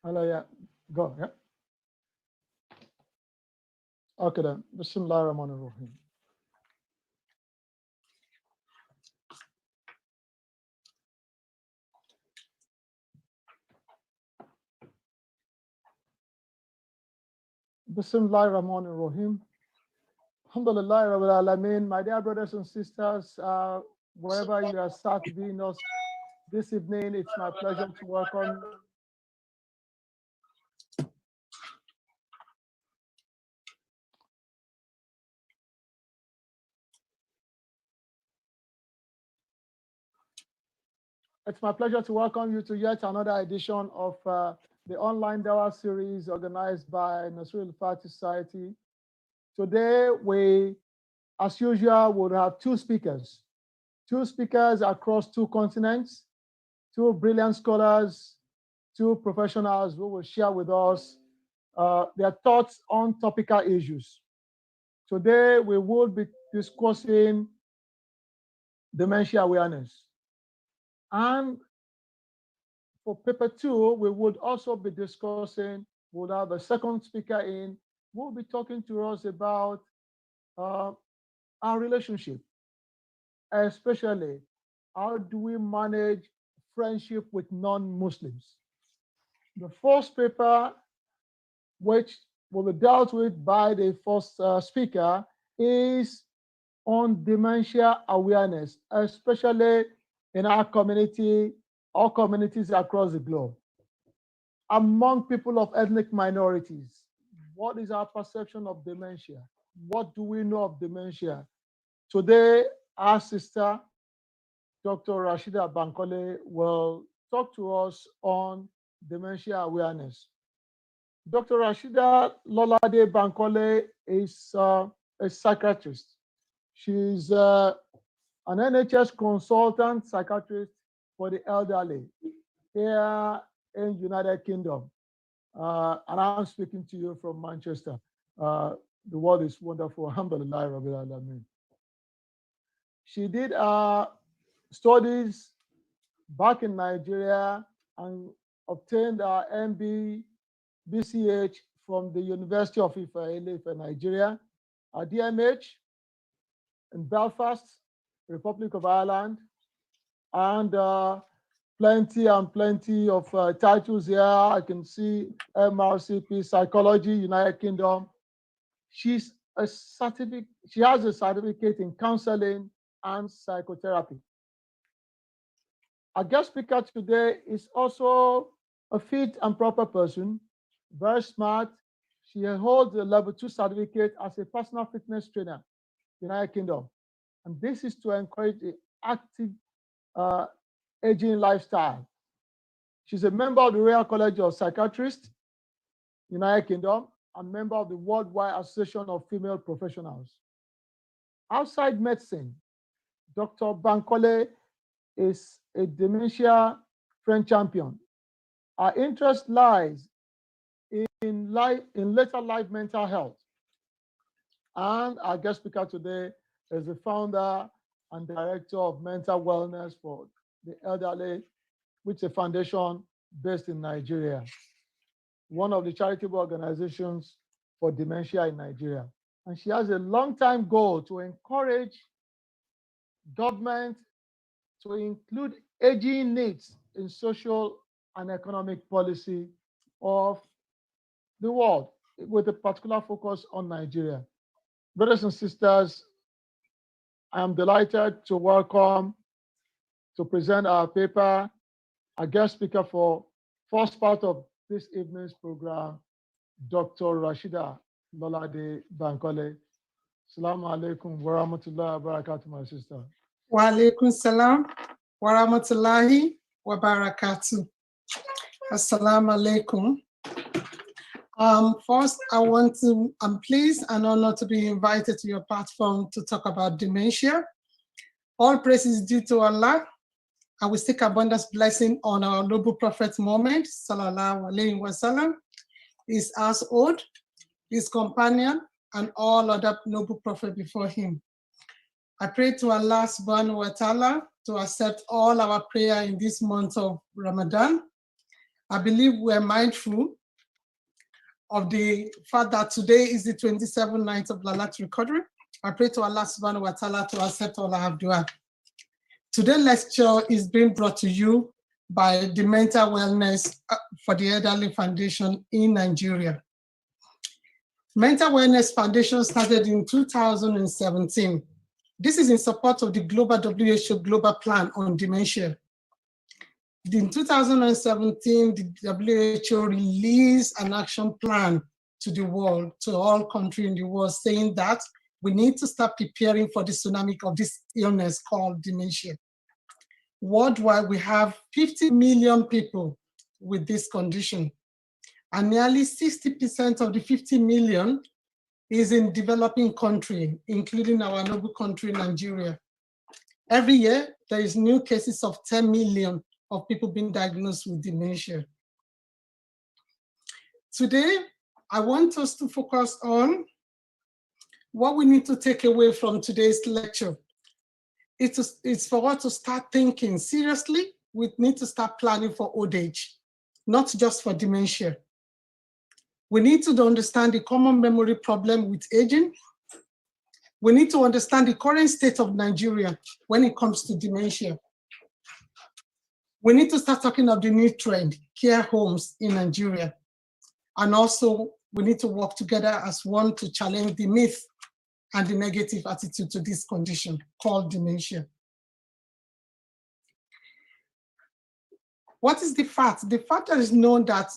Hello, yeah. Go, yeah. Okay then. Bismillah ar-Rahman ar-Rahim. Bismillah ar-Rahman ar-Rahim. Alhamdulillah Rabbil Alameen. My dear brothers and sisters, wherever you are sat being us this evening, it's my pleasure to welcome. It's my pleasure to welcome you to yet another edition of the online Dawah series organized by Nasrul Fati Society. Today, we, as usual, will have two speakers across two continents, two brilliant scholars, two professionals who will share with us their thoughts on topical issues. Today, we will be discussing dementia awareness. And for paper 2, we would also be discussing, we'll have a second speaker in, who will be talking to us about our relationship, especially how do we manage friendship with non-Muslims. The first paper, which will be dealt with by the first speaker, is on dementia awareness, especially in our community, or communities across the globe. Among people of ethnic minorities, what is our perception of dementia? What do we know of dementia? Today, our sister, Dr. Rashida Bankole, will talk to us on dementia awareness. Dr. Rashida Lolade Bankole is a psychiatrist. She's an NHS consultant psychiatrist for the elderly here in United Kingdom. And I'm speaking to you from Manchester. The world is wonderful. Alhamdulillah Rabbil Alameen. She did studies back in Nigeria and obtained her MB BCH from the University of Ife, Nigeria, a DMH in Belfast, Republic of Ireland, and plenty of titles here. I can see MRCP, Psychology, United Kingdom. She has a certificate in counseling and psychotherapy. Our guest speaker today is also a fit and proper person, very smart. She holds a level 2 certificate as a personal fitness trainer, United Kingdom. And this is to encourage the active aging lifestyle. She's a member of the Royal College of Psychiatrists, United Kingdom, and member of the Worldwide Association of Female Professionals. Outside medicine, Dr. Bankole is a dementia friend champion. Our interest lies in later life mental health. And our guest speaker today is the founder and director of mental wellness for the elderly, which is a foundation based in Nigeria, one of the charitable organizations for dementia in Nigeria. And she has a long-time goal to encourage government to include aging needs in social and economic policy of the world, with a particular focus on Nigeria. Brothers and sisters, I am delighted to welcome, to present our paper, our guest speaker for first part of this evening's program, Dr. Rashida Lolade Bankole. Assalamu alaikum wa rahmatullahi wa barakatuh, my sister. Wa alaikum salam wa rahmatullahi wa barakatuh. Assalamu alaikum. First, I'm pleased and honored to be invited to your platform to talk about dementia. All praise is due to Allah, and we seek abundance blessing on our noble prophet Muhammad, sallallahu alaihi wasallam, his household, his companion, and all other noble prophets before him. I pray to Allah subhanahu wa ta'ala to accept all our prayer in this month of Ramadan, I believe we're mindful of the fact that today is the 27th night of Lalat recovery. I pray to Allah subhanahu wa ta'ala to accept all our dua. Today's lecture is being brought to you by the Mental Wellness for the Elderly Foundation in Nigeria. Mental Wellness Foundation started in 2017. This is in support of the global WHO Global Plan on Dementia. In 2017, the WHO released an action plan to the world, to all countries in the world, saying that we need to start preparing for the tsunami of this illness called dementia. Worldwide, we have 50 million people with this condition, and nearly 60% of the 50 million is in developing countries, including our noble country, Nigeria. Every year, there is new cases of 10 million of people being diagnosed with dementia. Today, I want us to focus on what we need to take away from today's lecture. It's for us to start thinking seriously. We need to start planning for old age, not just for dementia. We need to understand the common memory problem with aging. We need to understand the current state of Nigeria when it comes to dementia. We need to start talking of the new trend, care homes in Nigeria. And also, we need to work together as one to challenge the myth and the negative attitude to this condition called dementia. What is the fact? The fact that is known that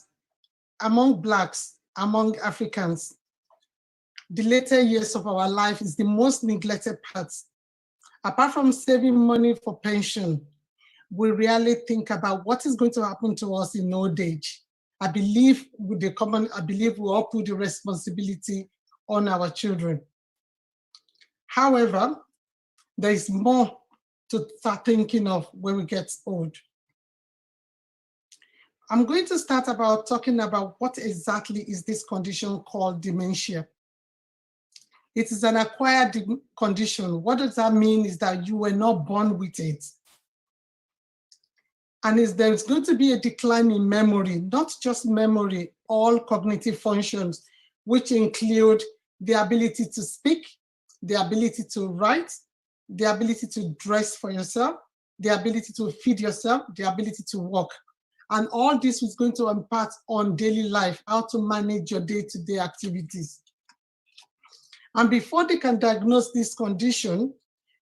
among Blacks, among Africans, the later years of our life is the most neglected part. Apart from saving money for pension, we rarely think about what is going to happen to us in old age. I believe we all put the responsibility on our children. However, there is more to start thinking of when we get old. I'm going to start about talking about what exactly is this condition called dementia. It is an acquired condition. What does that mean is that you were not born with it. And there's going to be a decline in memory, not just memory, all cognitive functions, which include the ability to speak, the ability to write, the ability to dress for yourself, the ability to feed yourself, the ability to walk. And all this is going to impact on daily life, how to manage your day-to-day activities. And before they can diagnose this condition,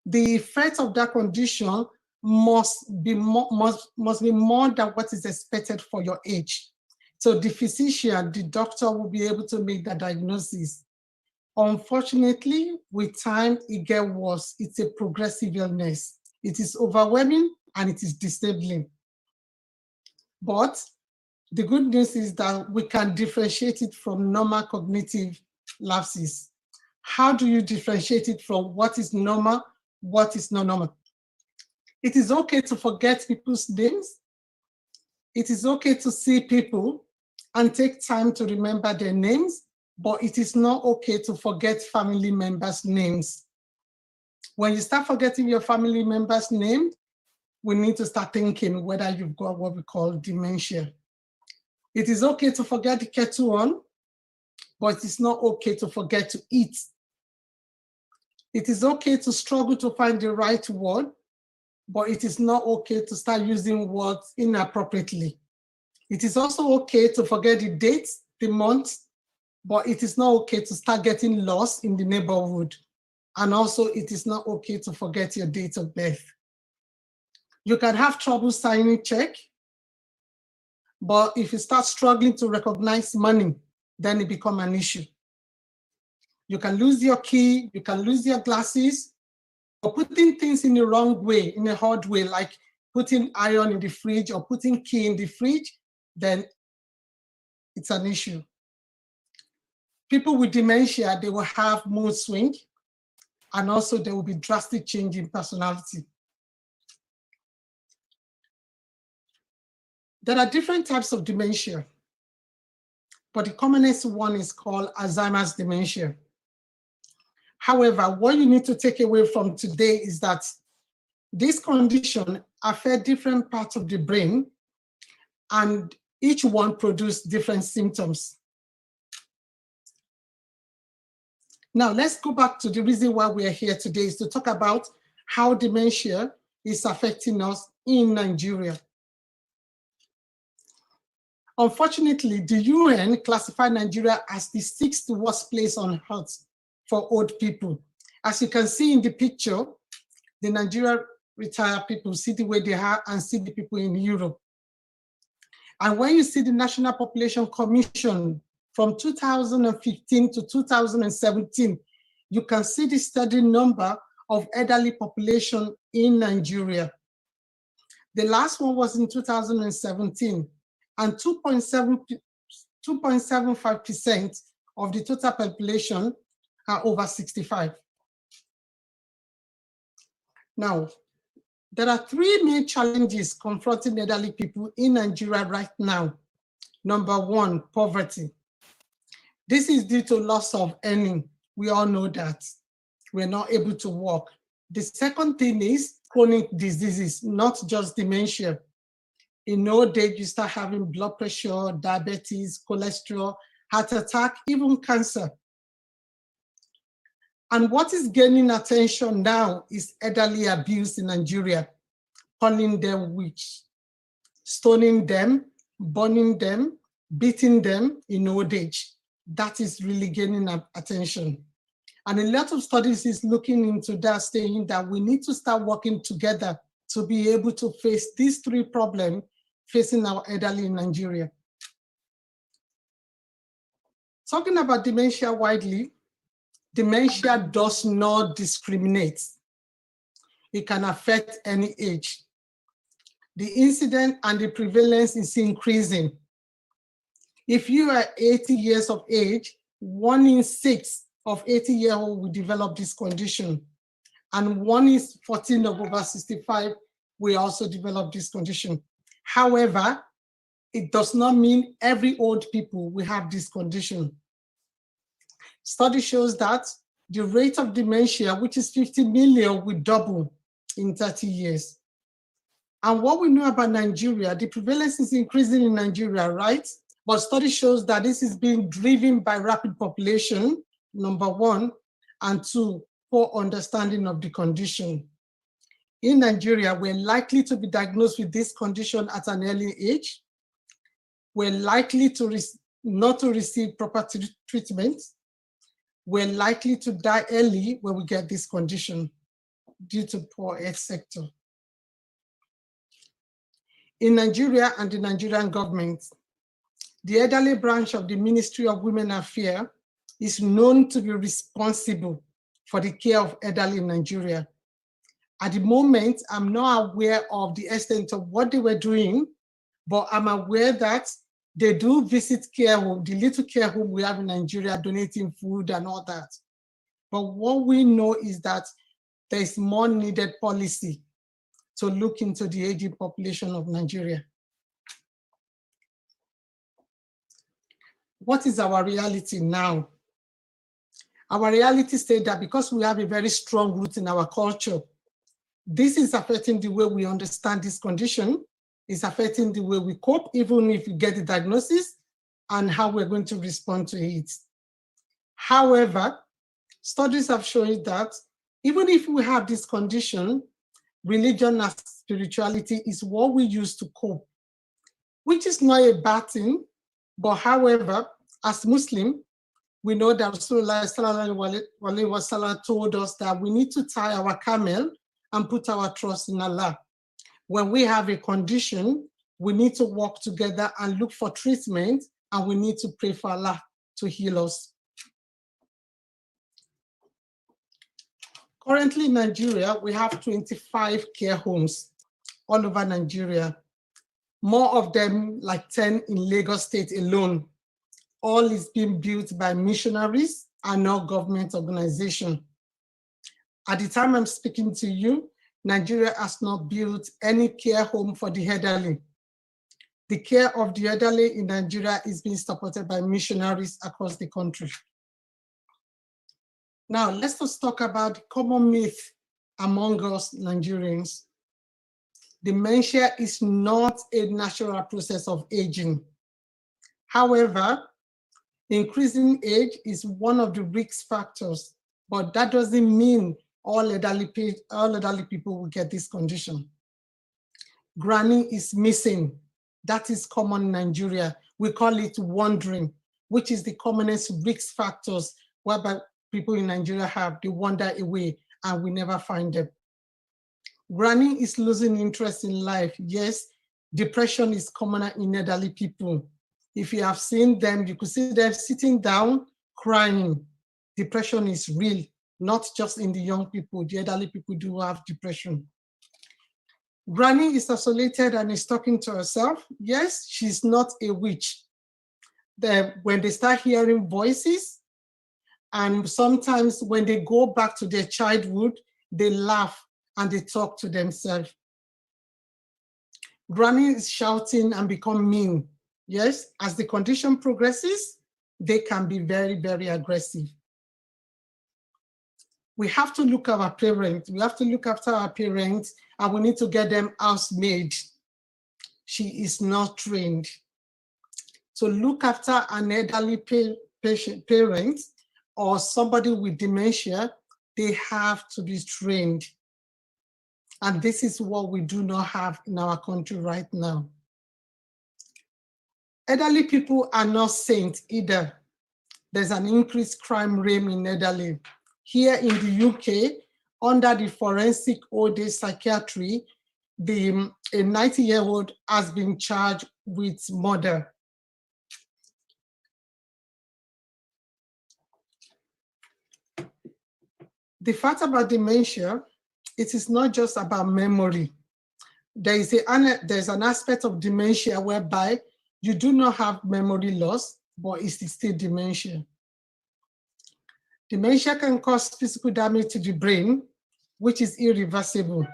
the effect of that condition must be more than what is expected for your age. So the physician, the doctor will be able to make that diagnosis. Unfortunately, with time, it gets worse. It's a progressive illness. It is overwhelming and it is disabling. But the good news is that we can differentiate it from normal cognitive lapses. How do you differentiate it from what is normal, what is not normal? It is okay to forget people's names. It is okay to see people and take time to remember their names, but it is not okay to forget family members' names. When you start forgetting your family members' name, we need to start thinking whether you've got what we call dementia. It is okay to forget the kettle on, but it's not okay to forget to eat. It is okay to struggle to find the right word, but it is not okay to start using words inappropriately. It is also okay to forget the dates, the months, but it is not okay to start getting lost in the neighborhood. And also, it is not okay to forget your date of birth. You can have trouble signing check, but if you start struggling to recognize money, then it becomes an issue. You can lose your key, you can lose your glasses, or putting things in the wrong way, in a hard way, like putting iron in the fridge or putting key in the fridge, then it's an issue. People with dementia, they will have mood swing, and also there will be drastic change in personality. There are different types of dementia, but the commonest one is called Alzheimer's dementia. However, what you need to take away from today is that this condition affects different parts of the brain, and Each one produced different symptoms. Now, let's go back to the reason why we are here today, is to talk about how dementia is affecting us in Nigeria. Unfortunately, the UN classified Nigeria as the 6th worst place on earth for old people. As you can see in the picture, the Nigerian retired people, see the way they are and see the people in Europe. And when you see the National Population Commission from 2015 to 2017, you can see the steady number of elderly population in Nigeria. The last one was in 2017, and 2.75% of the total population are over 65. Now, there are 3 main challenges confronting elderly people in Nigeria right now. Number 1, poverty. This is due to loss of earning. We all know that. We're not able to work. The second thing is chronic diseases, not just dementia. In old age, you start having blood pressure, diabetes, cholesterol, heart attack, even cancer. And what is gaining attention now is elderly abuse in Nigeria, calling them witch, stoning them, burning them, beating them in old age. That is really gaining attention. And a lot of studies is looking into that, saying that we need to start working together to be able to face these 3 problems facing our elderly in Nigeria. Talking about dementia widely, dementia does not discriminate. It can affect any age. The incidence and the prevalence is increasing. If you are 80 years of age, 1 in 6 of 80-year-olds will develop this condition. And 1 in 14 of over 65 will also develop this condition. However, it does not mean every old people will have this condition. Study shows that the rate of dementia, which is 50 million, will double in 30 years. And what we know about Nigeria, the prevalence is increasing in Nigeria, right? But study shows that this is being driven by rapid population, number 1, and 2, poor understanding of the condition. In Nigeria, we're likely to be diagnosed with this condition at an early age. We're likely to not to receive proper treatment. We're likely to die early when we get this condition due to poor health sector. In Nigeria and the Nigerian government, the elderly branch of the Ministry of Women Affairs is known to be responsible for the care of elderly in Nigeria. At the moment, I'm not aware of the extent of what they were doing, but I'm aware that they do visit care home, the little care home we have in Nigeria, donating food and all that. But what we know is that there is more needed policy to look into the aging population of Nigeria. What is our reality now? Our reality states that because we have a very strong root in our culture, this is affecting the way we understand this condition, it's affecting the way we cope, even if we get the diagnosis, and how we're going to respond to it. However, studies have shown that even if we have this condition, religion and spirituality is what we use to cope, which is not a bad thing. But however, as Muslim, we know that Rasulullah told us that we need to tie our camel and put our trust in Allah. When we have a condition, we need to work together and look for treatment, and we need to pray for Allah to heal us. Currently in Nigeria, we have 25 care homes all over Nigeria. More of them, like 10 in Lagos State alone. All is being built by missionaries and not government organizations. At the time I'm speaking to you, Nigeria has not built any care home for the elderly. The care of the elderly in Nigeria is being supported by missionaries across the country. Now, let's just talk about the common myth among us Nigerians. Dementia is not a natural process of aging. However, increasing age is one of the risk factors, but that doesn't mean all elderly people will get this condition. Granny is missing. That is common in Nigeria. We call it wandering, which is the commonest risk factors whereby people in Nigeria have. They wander away and we never find them. Granny is losing interest in life. Yes, depression is commoner in elderly people. If you have seen them, you could see them sitting down, crying. Depression is real, not just in the young people. The elderly people do have depression. Granny is isolated and is talking to herself. Yes, she's not a witch. When they start hearing voices, and sometimes when they go back to their childhood, they laugh and they talk to themselves. Granny is shouting and become mean. Yes, as the condition progresses, they can be very, very aggressive. We have to look at our parents. We have to look after our parents, and we need to get them housemaid. She is not trained. To look after an elderly parent or somebody with dementia, they have to be trained. And this is what we do not have in our country right now. Elderly people are not saints either. There's an increased crime rate in elderly. Here in the UK, under the forensic old age psychiatry, a 90-year-old has been charged with murder. The fact about dementia, it is not just about memory. There's an aspect of dementia whereby you do not have memory loss, but it's still dementia. Dementia can cause physical damage to the brain, which is irreversible,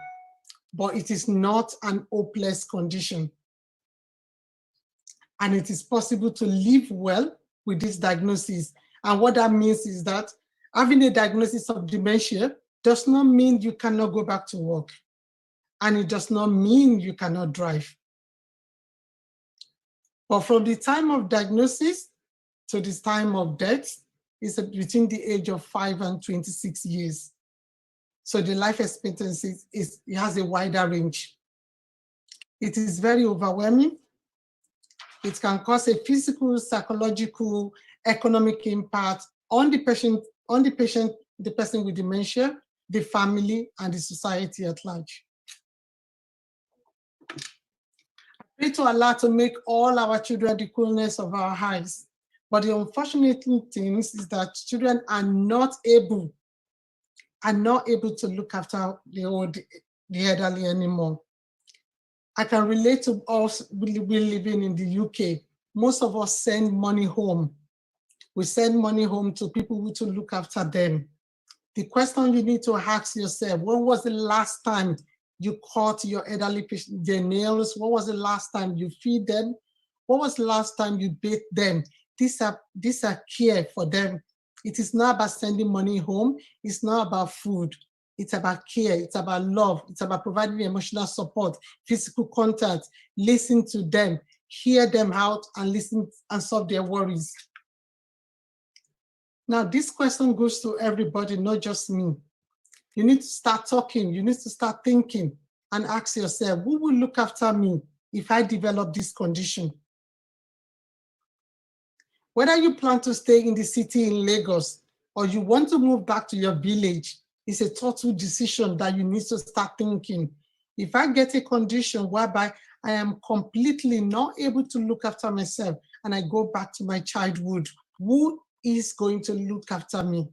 but it is not an hopeless condition. And it is possible to live well with this diagnosis. And what that means is that having a diagnosis of dementia does not mean you cannot go back to work. And it does not mean you cannot drive. But from the time of diagnosis to the time of death is between the age of 5 and 26 years. So the life expectancy it has a wider range. It is very overwhelming. It can cause a physical, psychological, economic impact on the person with dementia, the family, and the society at large. I pray to Allah to make all our children the coolness of our eyes. But the unfortunate thing is that children are not able to look after the elderly anymore. I can relate to us living in the UK. Most of us send money home. We send money home to people who to look after them. The question you need to ask yourself, when was the last time you cut your elderly patient their nails? When was the last time you feed them? When was the last time you bathe them? These are care for them. It is not about sending money home. It's not about food. It's about care. It's about love. It's about providing emotional support, physical contact, listen to them, hear them out, and listen and solve their worries. Now, this question goes to everybody, not just me. You need to start talking. You need to start thinking and ask yourself, who will look after me if I develop this condition? Whether you plan to stay in the city in Lagos or you want to move back to your village, it's a total decision that you need to start thinking. If I get a condition whereby I am completely not able to look after myself and I go back to my childhood, who is going to look after me?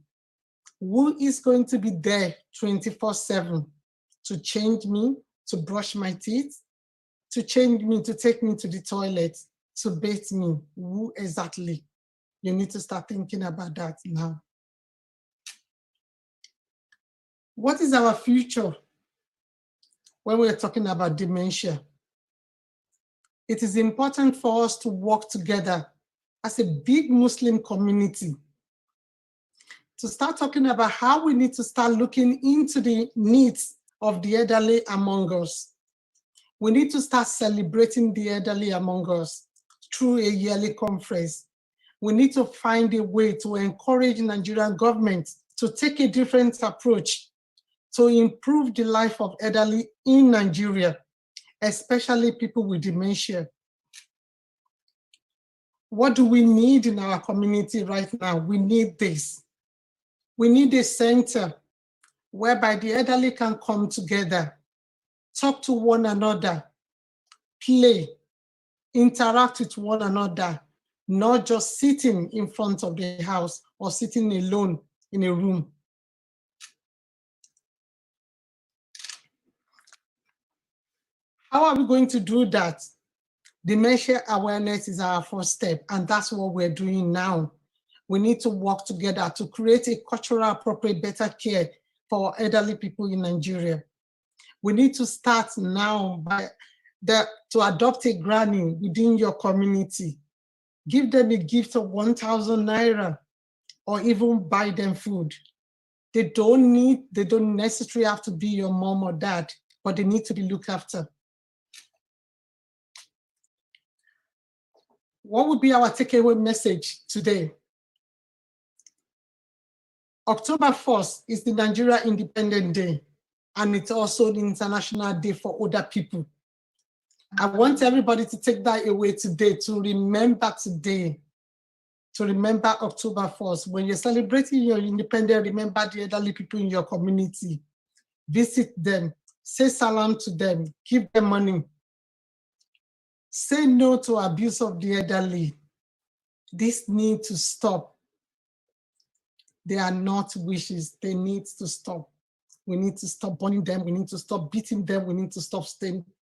Who is going to be there 24/7 to change me, to brush my teeth, to change me, to take me to the toilet, to bathe me? Who exactly? You need to start thinking about that now. What is our future when we're talking about dementia? It is important for us to work together as a big Muslim community to start talking about how we need to start looking into the needs of the elderly among us. We need to start celebrating the elderly among us. through a yearly conference. We need to find a way to encourage Nigerian government to take a different approach to improve the life of elderly in Nigeria, especially people with dementia. What do we need in our community right now? We need this. We need a center whereby the elderly can come together, talk to one another, play, interact with one another, not just sitting in front of the house or sitting alone in a room. How are we going to do that? Dementia awareness is our first step, and that's what we're doing now. We need to work together to create a cultural appropriate better care for elderly people in Nigeria. We need to start now to adopt a granny within your community. Give them a gift of 1,000 naira or even buy them food. They don't necessarily have to be your mom or dad, but they need to be looked after. What would be our takeaway message today? October 1st is the Nigeria Independence Day, and it's also the International Day for Older People. I want everybody to take that away today, to remember today, to remember October 1st. When you're celebrating your independence, remember the elderly people in your community. Visit them, say salam to them, give them money. Say no to abuse of the elderly. This needs to stop. They are not wishes, they need to stop. We need to stop burning them, we need to stop beating them, we need to stop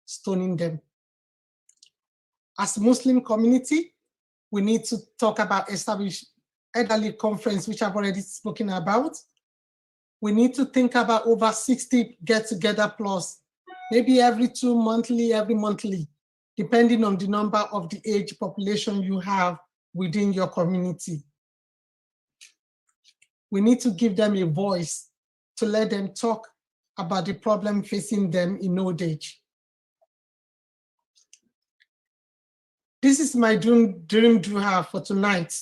stoning them. As Muslim community, we need to talk about establish elderly conference, which I've already spoken about. We need to think about over 60 get-together plus, maybe every every monthly, depending on the number of the age population you have within your community. We need to give them a voice to let them talk about the problem facing them in old age. This is my dream dua for tonight.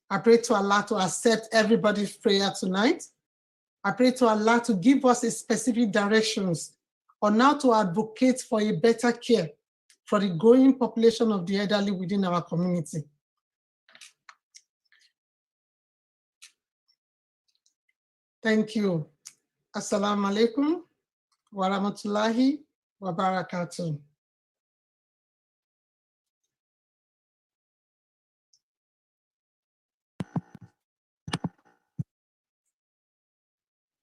I pray to Allah to accept everybody's prayer tonight. I pray to Allah to give us a specific directions on how to advocate for a better care for the growing population of the elderly within our community. Thank you. Assalamu alaikum wa rahmatullahi wa barakatuh.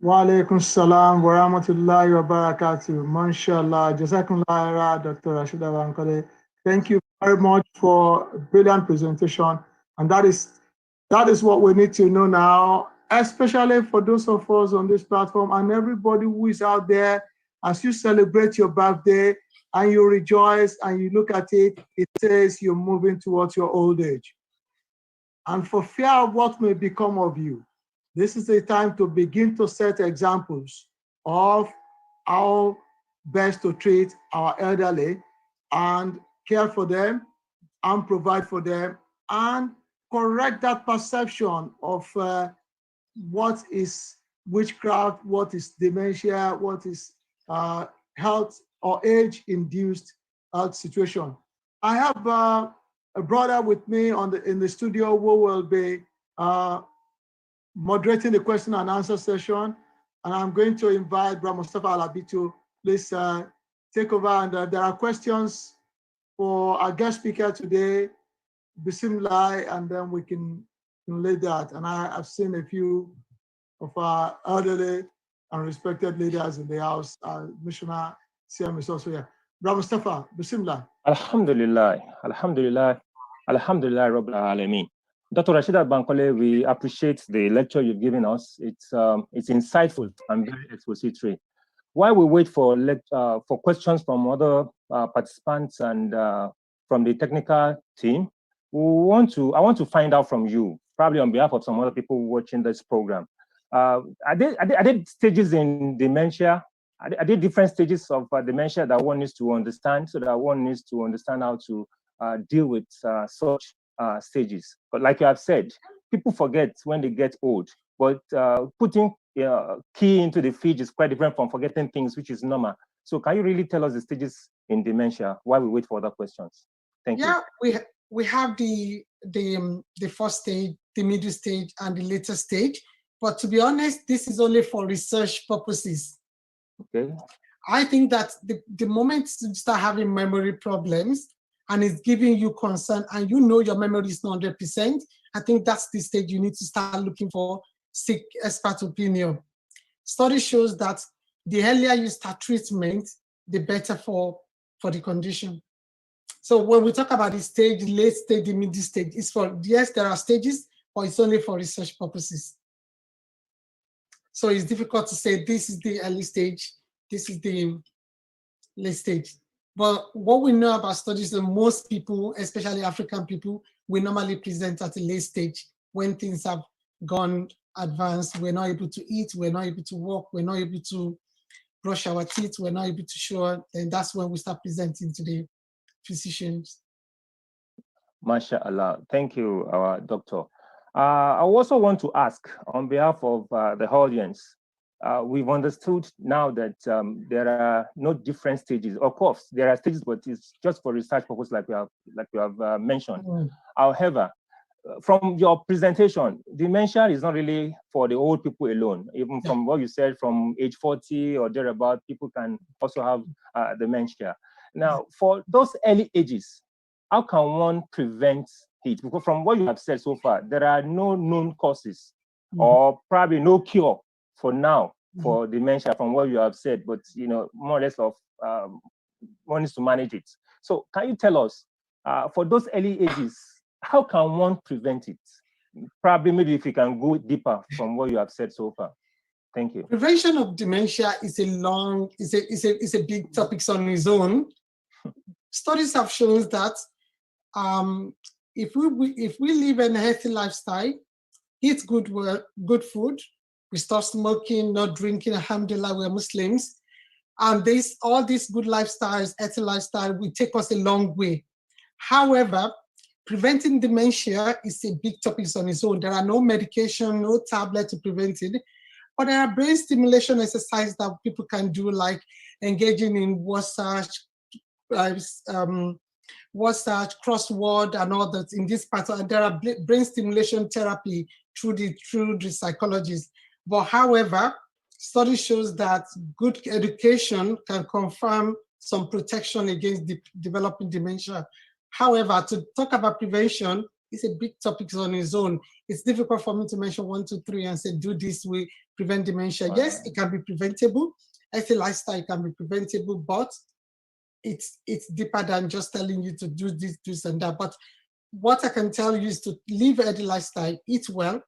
Wa alaikum salam wa rahmatullahi wa barakatuh. Mashallah. Jazakumullah, Dr. Rashida Bankole. Thank you very much for a brilliant presentation. And that is what we need to know now, especially for those of us on this platform and everybody who is out there. As you celebrate your birthday and you rejoice and you look at it, it says you're moving towards your old age. And for fear of what may become of you, this is a time to begin to set examples of how best to treat our elderly and care for them and provide for them and correct that perception of what is witchcraft, what is dementia, what is health or age-induced health situation. I have a brother with me in the studio who will be moderating the question and answer session, and I'm going to invite Bra Mustafa Alabi to please take over. And there are questions for our guest speaker today, Bismillah, and then we can lay that. And I've seen a few of our elderly and respected leaders in the house. Missioner Siam is also here. Bra Mustafa, Bismillah. Alhamdulillah, Alhamdulillah, Alhamdulillah, Rabbil Alameen. Dr. Rashida Bankole, we appreciate the lecture you've given us. It's insightful and very expository. While we wait for questions from other participants and from the technical team, I want to find out from you, probably on behalf of some other people watching this program. Are there stages in dementia? Are there different stages of dementia that one needs to understand, so that one needs to understand how to deal with such stages. But like you have said, people forget when they get old, but putting key into the feed is quite different from forgetting things, which is normal. So can you really tell us the stages in dementia while we wait for other questions? Thank you. Yeah, we have the first stage, the middle stage, and the later stage. But to be honest, this is only for research purposes. Okay. I think that the moment you start having memory problems and it's giving you concern and you know your memory is not 100%, I think that's the stage you need to start looking for seek expert opinion. Study shows that the earlier you start treatment, the better for the condition. So when we talk about the stage, late stage, the middle stage, it's for, yes, there are stages, but it's only for research purposes. So it's difficult to say this is the early stage, this is the late stage. But what we know about studies, that most people, especially African people, we normally present at a late stage when things have gone advanced. We're not able to eat, we're not able to walk, we're not able to brush our teeth, we're not able to shower, then that's when we start presenting to the physicians. MashaAllah. Thank you, our doctor. I also want to ask on behalf of the audience, we've understood now that there are no different stages. Of course, there are stages, but it's just for research purposes, like we have mentioned. However, from your presentation, dementia is not really for the old people alone. Even from what you said, from age 40 or thereabout, people can also have dementia. Now, for those early ages, how can one prevent it? Because from what you have said so far, there are no known causes or probably no cure for now for dementia from what you have said, but more or less of one is to manage it. So can you tell us, for those early ages, how can one prevent it? Probably maybe if you can go deeper from what you have said so far. Thank you. Prevention of dementia is a big topic on its own. Studies have shown that if we live a healthy lifestyle, eat good food, we stop smoking, not drinking, alhamdulillah, we're Muslims, and all these good lifestyles, healthy lifestyle, will take us a long way. However, preventing dementia is a big topic on its own. There are no medication, no tablet to prevent it, but there are brain stimulation exercises that people can do, like engaging in word search, crossword, and all that. In this part, there are brain stimulation therapy through the psychologists. But however, study shows that good education can confirm some protection against developing dementia. However, to talk about prevention is a big topic on its own. It's difficult for me to mention 1, 2, 3 and say, do this, we prevent dementia. Yes, it can be preventable. Healthy lifestyle can be preventable, but it's deeper than just telling you to do this, and that. But what I can tell you is to live a healthy lifestyle, eat well,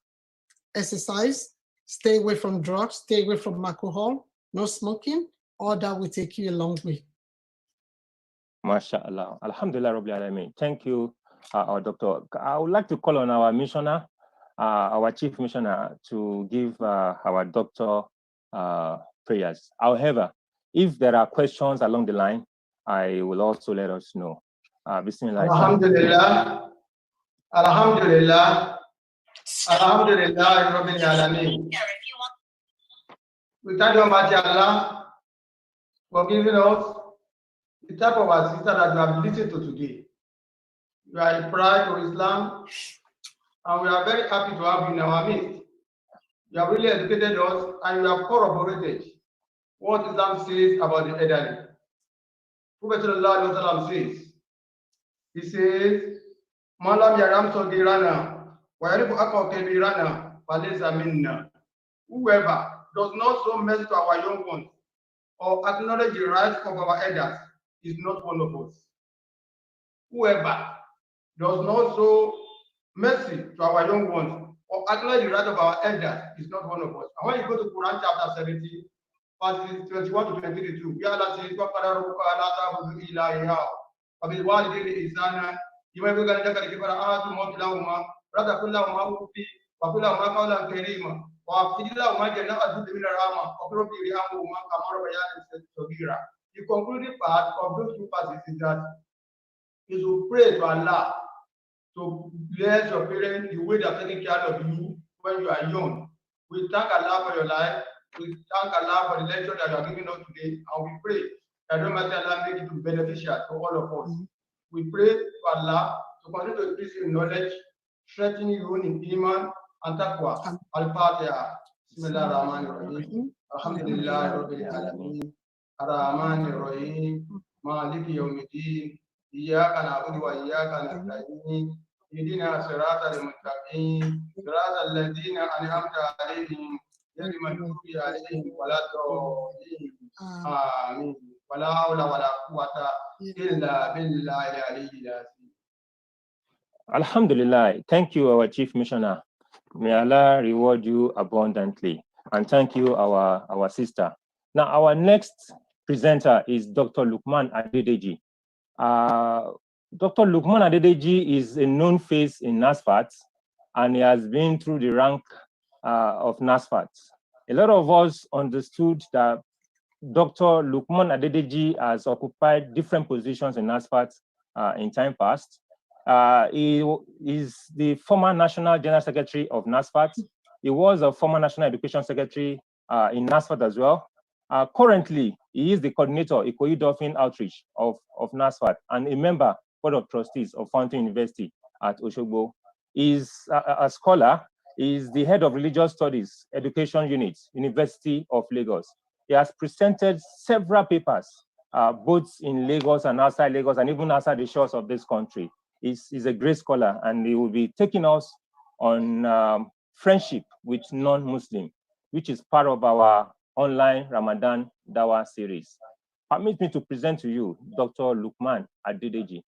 exercise, stay away from drugs, stay away from alcohol, no smoking. All that will take you a long way. MashaAllah. Alhamdulillah Rabbil Alameen. Thank you, our doctor. I would like to call on our missioner, our chief missioner, to give our doctor prayers. However, if there are questions along the line, I will also let us know. Bismillah. Alhamdulillah. Alhamdulillah. Alhamdulillah Rabbil Alameen. We thank Almighty Allah for giving us the type of assistance that we have listened to today. We are a pride to Islam, and we are very happy to have you in our midst. You have really educated us, and you have corroborated what Islam says about the elderly. Prophet ﷺ says, he says, Malam yaram sogirana, wa yarifu akwa kebirana, faleza minna. Whoever does not show mercy to our young ones or acknowledge the rights of our elders is not one of us. Whoever does not show mercy to our young ones or acknowledge the rights of our elders is not one of us. And when you go to Quran chapter 17, verses 21 to 22, Allah says, وَبِالْوَالِدَيْنِ إِحْسَانًا يَوْمَ يَبْلُغَ عِندَكَ الْكِبَرَ أَحَدُهُمَا أَوْ كِلَاهُمَا فَلَا تَقُل لَّهُمَا أُفٍّ وَقُل لَّهُمَا قَوْلًا كَرِيمًا وَاخْفِضْ لَهُمَا جَنَاحَ الذُّلِّ مِنَ الرَّحْمَةِ وَقُل رَّبِّ ارْحَمْهُمَا كَمَا رَبَّيَانِي صَغِيرًا. The concluding part of those two passages is that is to pray to Allah to bless your parents the way they are taking care of you when you are young. We thank Allah for your life. We thank Allah for the lecture that you are giving us today, and we pray that Allah make it beneficial to all of us. We pray to Allah to continue to increase your knowledge, strengthen you in Iman and Taqwa. Al-Fatiha. Bismillah ar-Rahman ar-Rahim. Alhamdulillah Rabbil Alameen. Ar-Rahman ar-Rahim. Maliki Yawmiddin. إياك نعبد وإياك نستعين اهدنا صراط المستقيم صراط الذين أنعمت عليهم غير المغضوب عليهم ولا الضالين آمين ولا حول ولا قوة إلا بالله العلي العظيم. Alhamdulillah. Thank you, our Chief Missioner. May Allah reward you abundantly. And thank you, our sister. Now, our next presenter is Dr. Lukman Adedeji. Dr. Lukman Adedeji is a known face in NASFAT, and he has been through the rank of NASFAT. A lot of us understood that Dr. Lukman Adedeji has occupied different positions in NASFAT in time past. He is the former National General Secretary of NASFAT. He was a former National Education Secretary in NASFAT as well. Currently, he is the coordinator, Ikoyi Dolphin Outreach of NASFAT, and a member board of trustees of Fountain University at Oshogbo. He is a scholar. He is the head of religious studies education unit, University of Lagos. He has presented several papers, both in Lagos and outside Lagos, and even outside the shores of this country. He's a great scholar, and he will be taking us on friendship with non-Muslim, which is part of our online Ramadan Dawah series. Permit me to present to you Dr. Lukman Adedeji.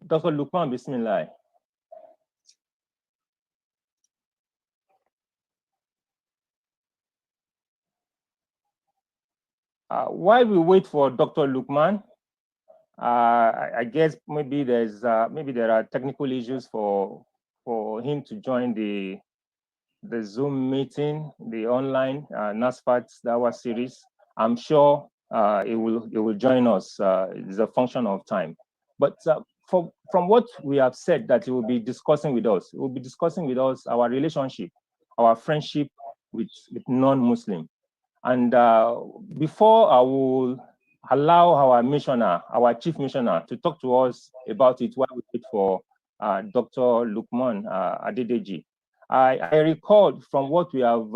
Dr. Lukman, Bismillah. While we wait for Dr. Lukman, I guess maybe there are technical issues for him to join the Zoom meeting, the online NASFAT Dawah series. I'm sure it will join us. It's a function of time. But from what we have said that he will be discussing with us, he will be discussing with us our relationship, our friendship with non-Muslim. And before I will allow our missioner, our chief missioner, to talk to us about it while we wait for Dr. Lukman Adedeji, I recalled from what we have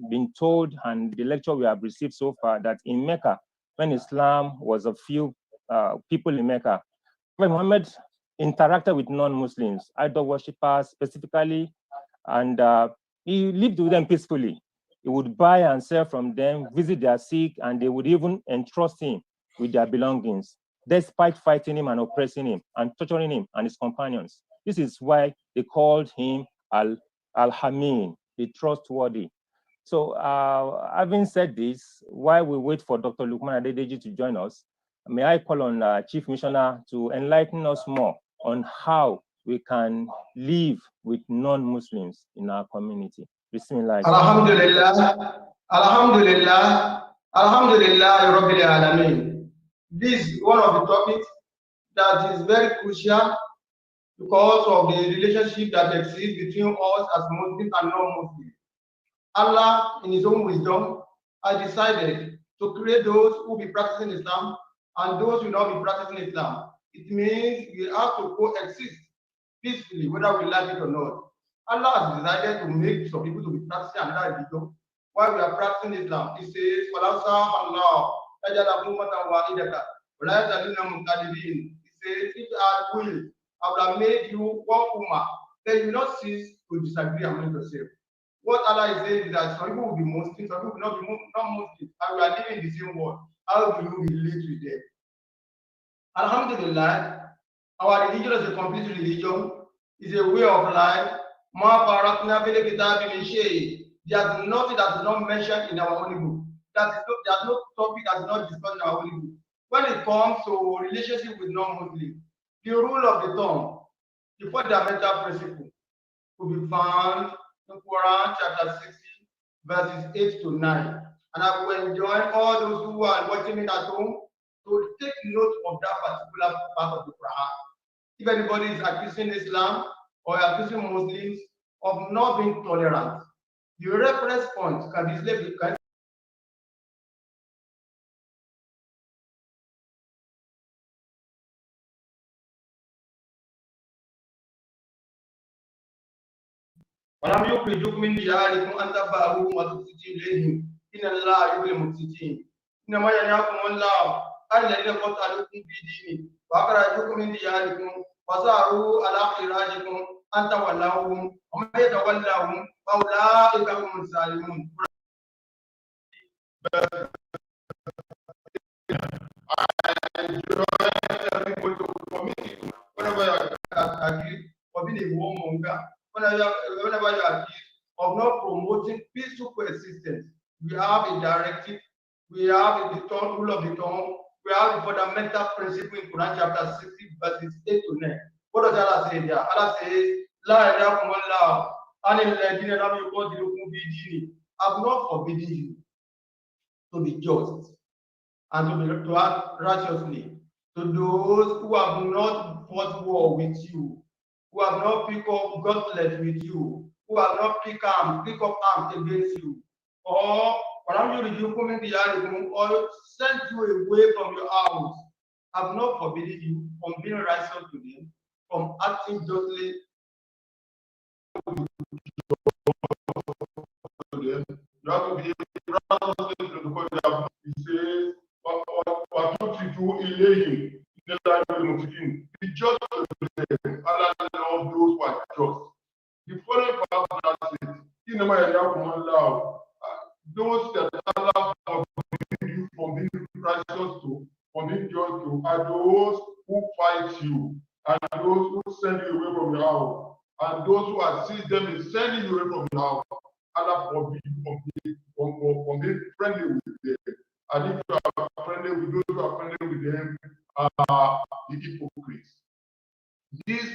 been told and the lecture we have received so far that in Mecca, when Islam was a few people in Mecca, when Muhammad interacted with non-Muslims, idol worshippers specifically, and he lived with them peacefully. He would buy and sell from them, visit their sick, and they would even entrust him with their belongings, despite fighting him and oppressing him and torturing him and his companions. This is why they called him Al-Hamin, the trustworthy. So having said this, while we wait for Dr. Lukman Adedeji to join us, may I call on Chief Missioner to enlighten us more on how we can live with non-Muslims in our community. Bismillah. Alhamdulillah, Alhamdulillah, Alhamdulillah, Rabbil Alameen. This is one of the topics that is very crucial because of the relationship that exists between us as Muslims and non-Muslims. Allah, in His own wisdom, has decided to create those who will be practicing Islam and those who will not be practicing Islam. It means we have to coexist peacefully, whether we like it or not. Allah has decided to make some people to be practicing another religion while we are practicing Islam. He says, Allah, He says, if I will, I would have made you one ummah, then you will not cease to disagree among yourself. What Allah is saying is that some people will be Muslims, some people will not be non-Muslims, and we are living in the same world. How do you relate with them? Alhamdulillah, our religion is a complete religion, is a way of life. There's nothing that is not mentioned in our Holy Book. There's no topic that is not discussed in our Holy Book. When it comes to relationship with non-Muslims, the rule of the tongue, the fundamental principle, will be found in Quran chapter 60, verses 8 to 9. And I will enjoin all those who are watching it at home to take note of that particular part of the Quran. If anybody is accusing Islam or accusing Muslims of not being tolerant, the reference point can easily be ولم يخرجوكم من دياركم أن تبروهم وتقسطوا إليهم إن الله يحب المقسطين إنما ينهاكم الله عن الذين قتلوكم في دينه وأخرجوكم من دياركم وظهروا على إخراجكم أن تولوهم ومن يتولهم فأولئك هم الظالمون. Whenever you agree for being a warmonger, whenever you are accused of not promoting peaceful coexistence, we have a directive, we have the rule of the tongue, we have the fundamental principle in Quran chapter 60, verses 8 to 9. What does Allah say there? Allah says, La ilaha illallah, anil lam yuqatilukum fi dini. I've not forbidden you to be just and to act righteously to those who have not fought war with you, who have not picked up gauntlet with you, who have not picked up arms against you, or sent you away from your house. I've not forbidden you from being righteous to them, from acting justly to them. You have to be righteous to the He says, be just to them. Allah loves those who are just. The following paragraph says, those that Allah forbids you from being righteous to, from being just to, are those who fight you, and those who send you away from your house, and those who assist them in sending you away from your house. Allah forbids you from being friendly with them. And if you are friendly with those who are friendly with them, are the hypocrites. These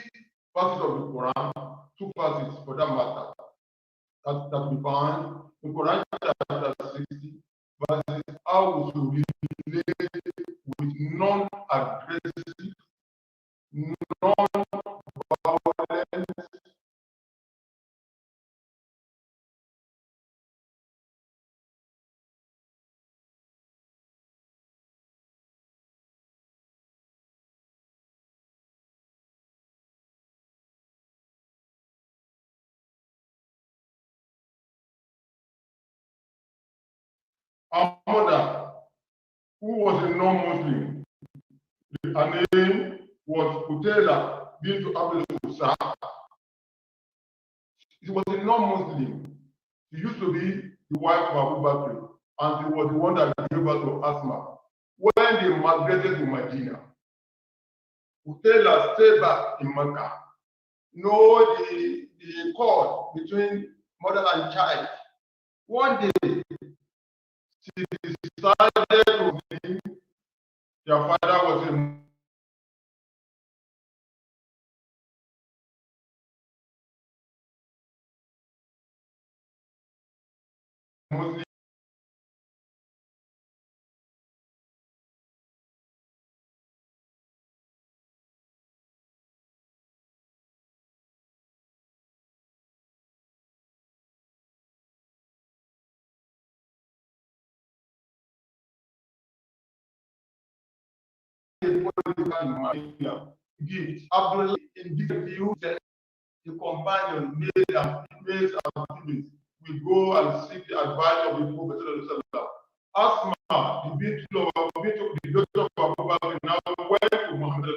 verses of the Quran, two verses for that matter, that we find in Quran chapter 60, verses how we should relate with non-aggressive, non-violent, our mother, who was a non-Muslim, her name was Utela bint Abdul Musa. She was a non-Muslim. She used to be the wife of Abu Bakr, and she was the one that gave birth to Asma. When they migrated to Medina, Utela stayed back in Mecca. Know the accord between mother and child. One day, she decided to be, their father was a Muslim. Gift. Abdullah in different views, the companion, male and females and females, we go and seek the advice of the Prophet. Asma, the daughter of Abu Bakr, now went to Muhammad.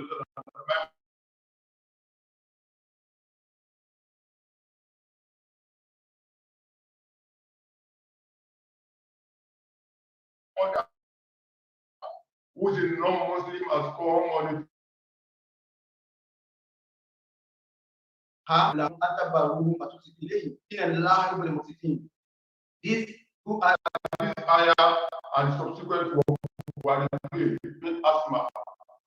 Who is a non-Muslim has come on it. This who are this ayah and subsequent were between Asma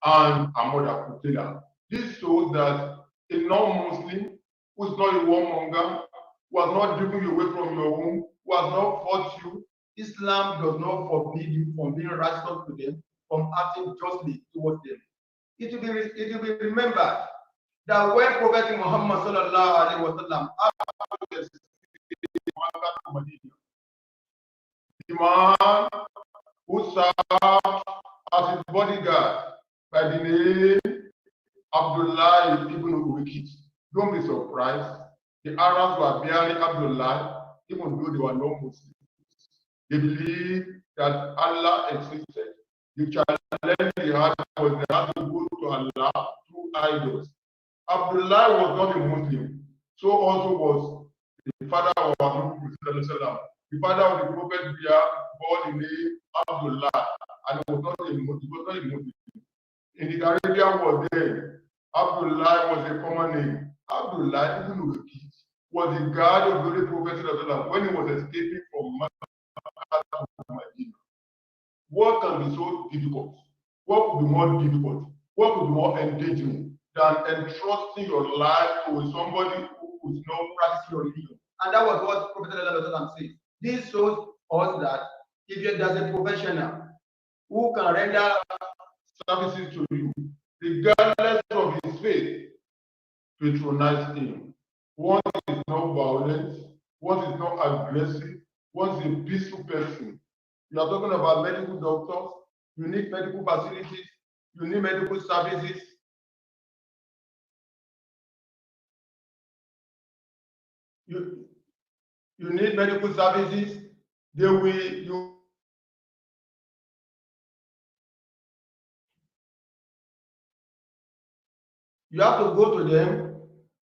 and her mother Kutila. This shows that a non-Muslim who is not a warmonger, who has not driven you away from your home, who has not fought you, Islam does not forbid you from being righteous to them, from acting justly towards them. It will be remembered that when Prophet Muhammad sallallahu alaihi wasallam the man who served as his bodyguard by the name Abdullah ibn Ubaykit. Don't be surprised. The Arabs were bearing Abdullah, even though they were not Muslims. They believed that Allah existed. The challenge they had was they had to go to Allah through idols. Abdullah was not a Muslim, so also was the father of Muhammad. The father of the Prophet bore the name Abdullah, and he was not a Muslim. In the Caribbean war then, Abdullah was a common name. Abdullah ibn Ubaykit was the guard of the Prophet when he was escaping from Makkah to Medina. What can be so difficult? What could be more difficult? What could be more engaging than entrusting your life to somebody who is not practicing your religion? And that was what Prophet said. This shows us that if there's a professional who can render services to you, regardless of his faith, patronize him. One is not violent, one is not aggressive, one is a peaceful person. You are talking about medical doctors, you need medical facilities, you need medical services. You need medical services, they will you have to go to them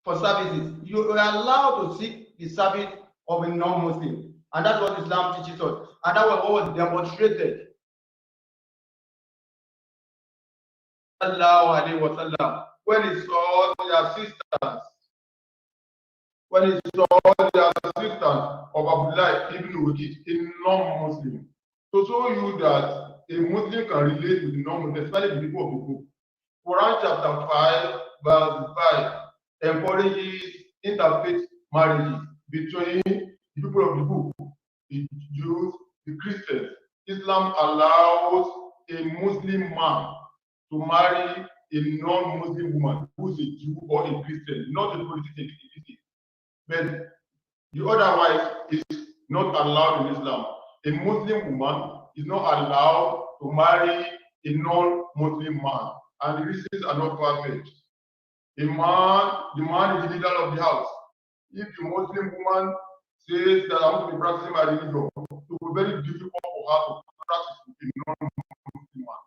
for services. You are allowed to seek the service of a non-Muslim. And that's what Islam teaches us. And that was what was demonstrated. When he saw the assistance, of Abdullah ibn Ubaykit, a non-Muslim, to show you that a Muslim can relate with the non-Muslim, especially the people of the book. Quran chapter 5, verse 5 encourages interfaith marriages between the people of the book, the Jews, the Christians. Islam allows a Muslim man to marry a non-Muslim woman who is a Jew or a Christian, not a politician. But the otherwise is not allowed in Islam. A Muslim woman is not allowed to marry a non-Muslim man, and the reasons are not perfect. The man is the leader of the house. If the Muslim woman says that I want to be practicing my religion, it will be very difficult for her to practice with a non-Muslim man.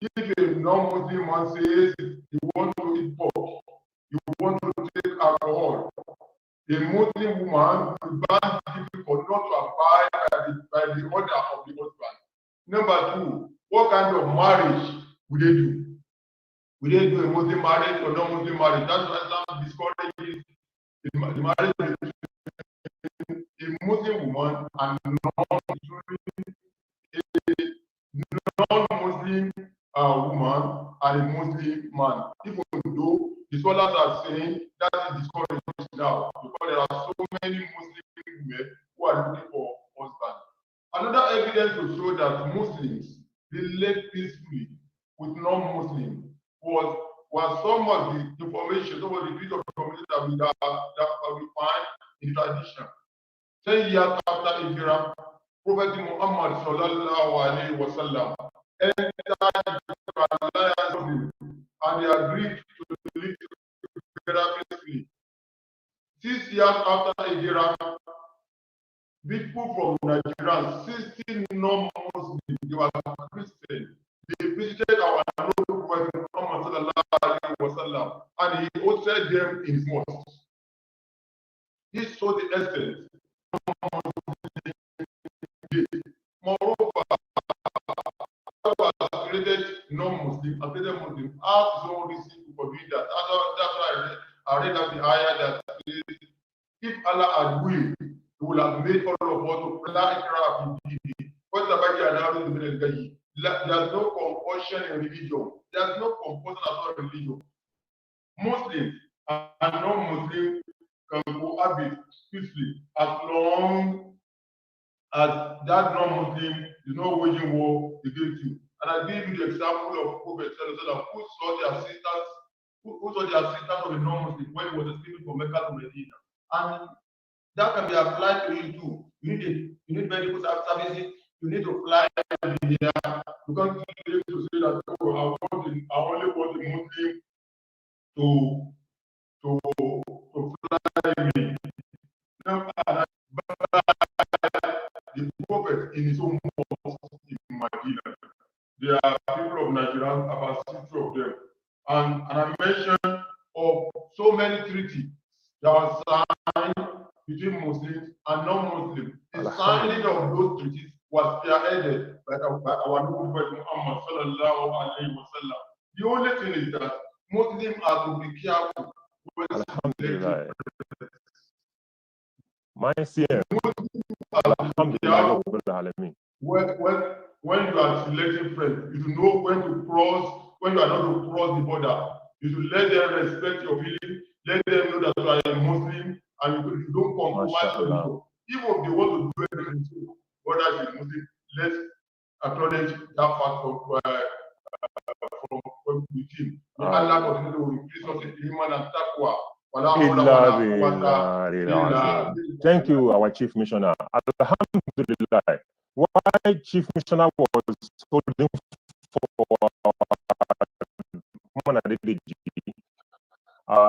If a non-Muslim man says you want to eat pork, you want to take alcohol, a Muslim woman will find it difficult not to abide by the order of the husband. Number two, what kind of marriage would they do? Will they do a Muslim marriage or non-Muslim marriage? That's why Islam discourages the marriage between a Muslim woman and a non-Muslim woman and a Muslim man. Even though the scholars are saying that is discouraged now because there are so many Muslim women who are looking for husbands. Another evidence to show that Muslims relate peacefully with non-Muslims was some of the information, some of the bit of information that we find in tradition. 10 years after Hijrah, Prophet Muhammad sallallahu alaihi wasallam entered the alliance and they agreed to live together peacefully. 6 years after Hijrah, people from Nigeria, 16 non-Muslims, they were Christians. They visited our noble Prophet Muhammad sallallahu alaihi wasallam, and he hosted them in his mosque. This shows the essence. Moreover, Allah has created non-Muslim and created Muslim. As no reason for doing that. That's why I read out the ayah that says, if Allah had willed, He would have made all of us to plan there's no compulsion in religion. There's no compulsion at all in religion. Muslims and non-Muslims can cohabit peacefully as long as that non-Muslim is not waging war against you And I give you the example of Prophet that who saw the assistance, who saw the assistance of a non-Muslim when he was escaping from Mecca to Medina. And that can be applied to you too. You need medical services, you need to fly here. You can't claim to say that, oh, I only want a Muslim to fly me. Now, the prophet in his own mosque in Medina. There are people of Nigeria, about 60 of them. And I mentioned of so many treaties that were signed between Muslims and non-Muslims. The signing of those treaties was spearheaded by our noble Prophet Muhammad sallallahu alaihi wasallam. The only thing is that Muslims are to be careful when Alhamdulillah. My CM. Alhamdulillah. When you are selecting friends, you should know when to cross, when you are not to cross the border. You should let them respect your feelings, let them know that you are a Muslim, and you don't compromise on it. Even if they want to do everything, whether it's a Muslim, let's acknowledge that fact from within. May Allah continue to increase us in iman and taqwa. Thank you, our Chief Missioner. Alhamdulillah. Why Chief Missioner was holding for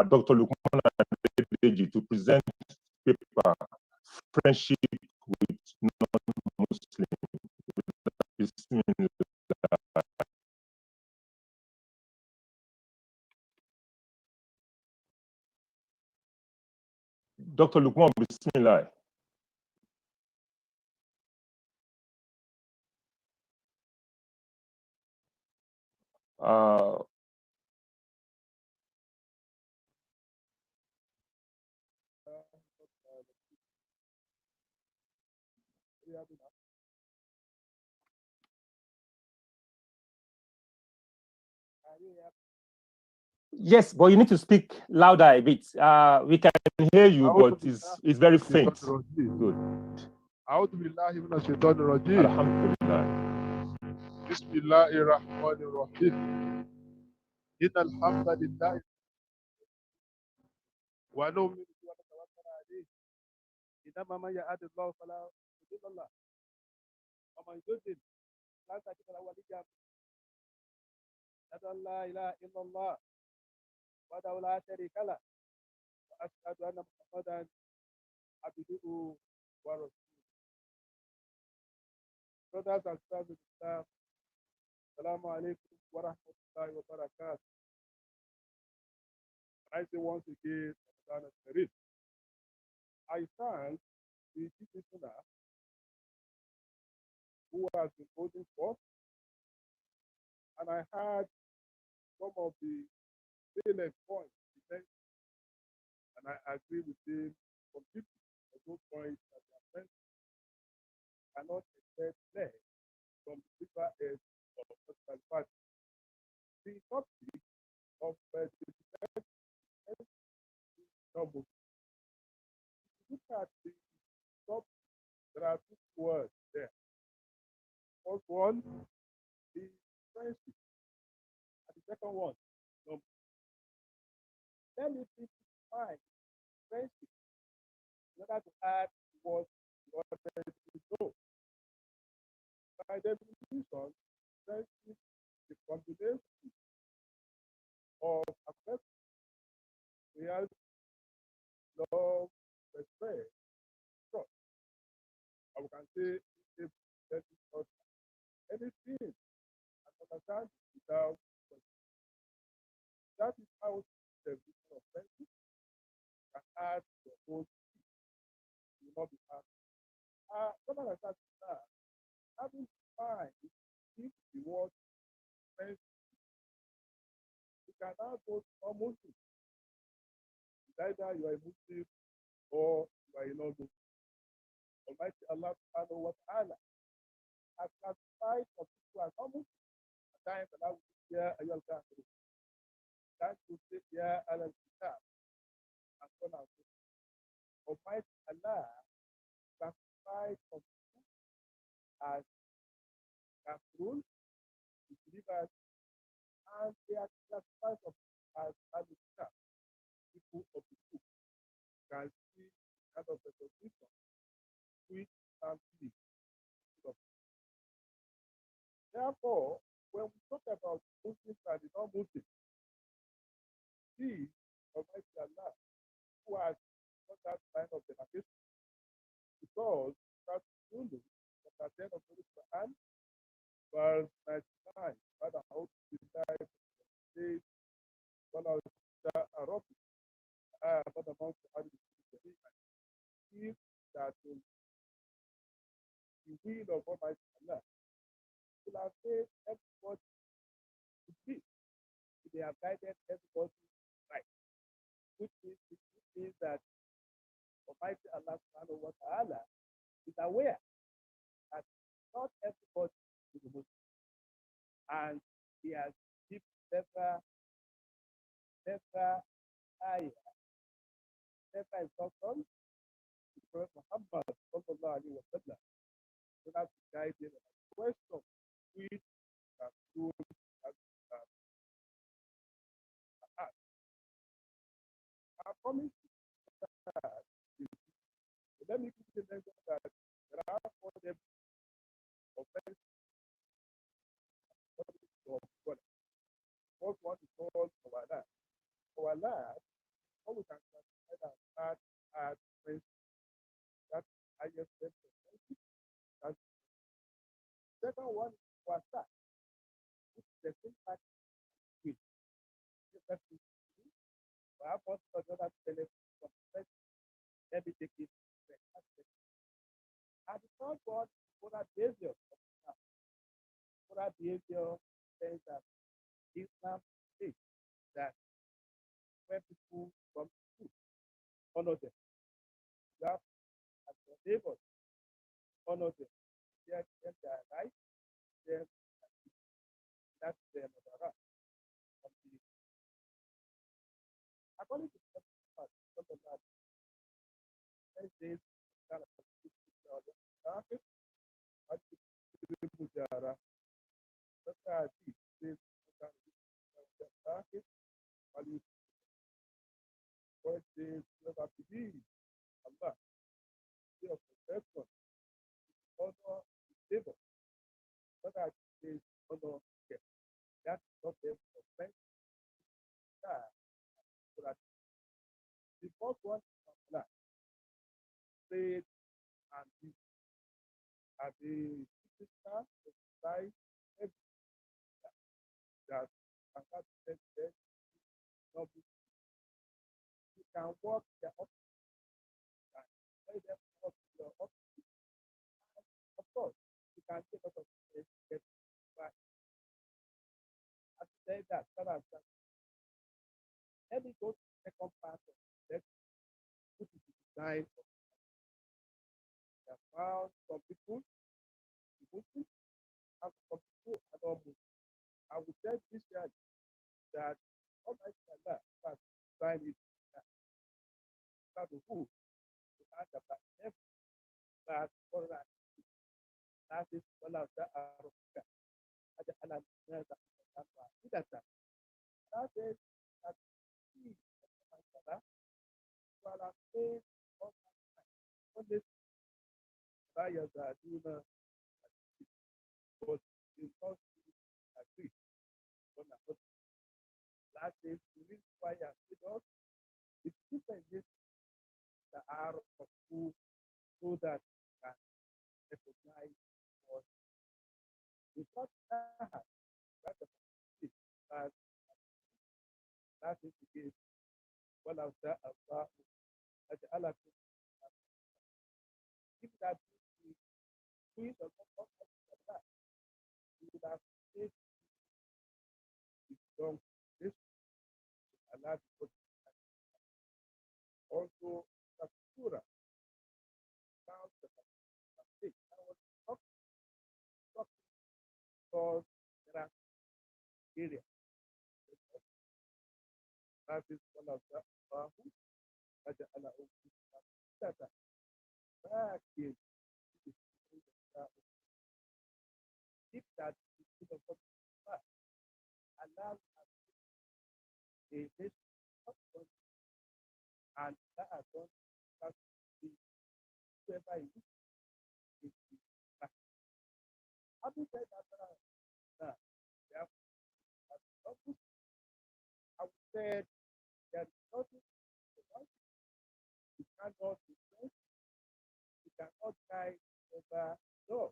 Dr. Lukman Adedeji to present paper Friendship with Non-Muslims. Dr. Lukman, Bismillah. Yes, but you need to speak louder a bit. We can hear you, but it's very faint. Good. أعوذ بالله من الشيطان الرجيم. Alhamdulillah. بسم الله الرحمن الرحيم. إن الحمد لله ونؤمن به ونتوكل عليه. إنما من يهد الله فلا مضل له ومن يضلل فلا تجد له وليا. أشهد أن لا إله إلا الله وحده لا شريك له وأشهد أن محمدا عبده ورسوله. Brothers and sisters in Islam, Assalamu alaikum wa rahmatullahi wa barakatuh. I say once again, I thank the listener who has been holding forth, and I heard some of the salient points he mentioned, and I agree with him completely on those points that he has mentioned. Cannot expect less from the deeper edge of political party. The topic of the defense is double. Look at the topic, there are two words there. First one is friendship, and the second one, number. Let me define friendship in order to add what you already know. By definition, friendship is a combination of affection, loyalty, love, respect, trust. I can say anything and understand without question. That is how the definition of friendship can add your own speech. You will not be happy. Someone like that, having defined if the word friendship, you can now go to a Muslim. Either you are a Muslim or you are a non-Muslim. Almighty Allah subhanahu wa ta'ala has classified some people as non-Muslim. At times Allah will say, Ya ayyuhal kafirun. That will say, Ya ahlal kitab. And so on and so forth. Almighty Allah classified some people as kafirun, that, and they are classified as Aluka, people of the book, can see kind of recognition which can be. Therefore, when we talk about Muslims and the non-Muslims, see Almighty Allah, who has got that kind of demarcation, because that Zulu, chapter 10 of the Quran, verse 99, Father, how to decide says, "Wala Arabi, but among the Arabic if that will the will of Almighty Allah will have made everybody to be. They have guided everybody right, which means that Almighty Allah subhanahu wa ta'ala is aware that not everybody is a Muslim. And he has given several instructions to Prophet Muhammad sallallahu alaihi wasallam so that to guide him in a question which has told as I promise that let me give you the mention that there are four levels of offense of God. First one is called our land. Our land, what we can classify as friendship. That's highest level of friendship. That's second one is wasa, which is the same fact with. That's perhaps also another benefit from friendship. Let me take it. And the third one is moral behavior. Moral behavior says that Islam says that when people come to school, honor them. You have as your neighbors, honor them. Share them their rights, them that's their mother. According to the says Mujara. God says, never believe Allah, day of perfection, honor is favor. But that is honor care. That's not the offense. So that the first one is Allah. Faith and peace. As a sister, exercise everything that and that said, not be. You can work their office and tell them what your office is. Of course, you can take out of the get back. As I said that, let me go to the second part of the text, which is the design of the found some people, the Muslims, and some people are not Muslims. I will tell this year that Almighty Allah has designed it that the who to add about every that for that is one of the Arabic. Ada alam nada that is that he while I say on this Raya Zaduna but in not agree on that is to require us it's different the are of who so that can recognize what it's not that that is the case. Well, I'll say Allah, Allah, if that is the of that, you would have said it's wrong. This Allah also the surah now the mistake. I was talking because there are areas. That is one of the Bahu, Ajala Okata. That is if that is the a nation, not one, and that has done that to whoever is the having said that, they have nothing. I would say there is nothing you cannot defend, you cannot guide over no.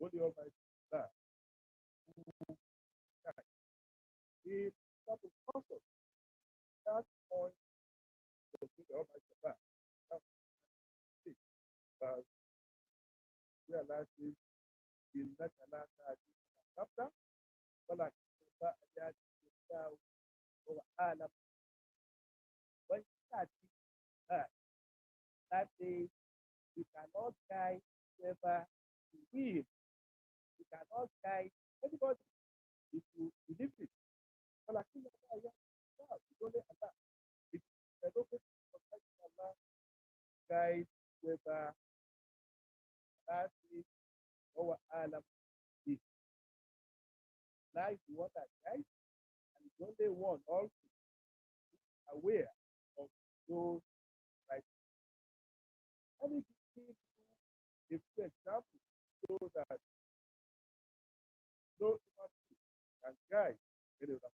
Only Almighty God. The type of comfort that point to the Almighty God. That's it. But realize this in that chapter, but like when you start that day, you cannot guide whoever you will. You cannot guide anybody if you believe it. But like it's only Allah. If you don't Allah, guide whoever that is our alam is. Allah is the one that guides, and the only one also aware of those right. Let me give you a few examples so that no human being can guide any other.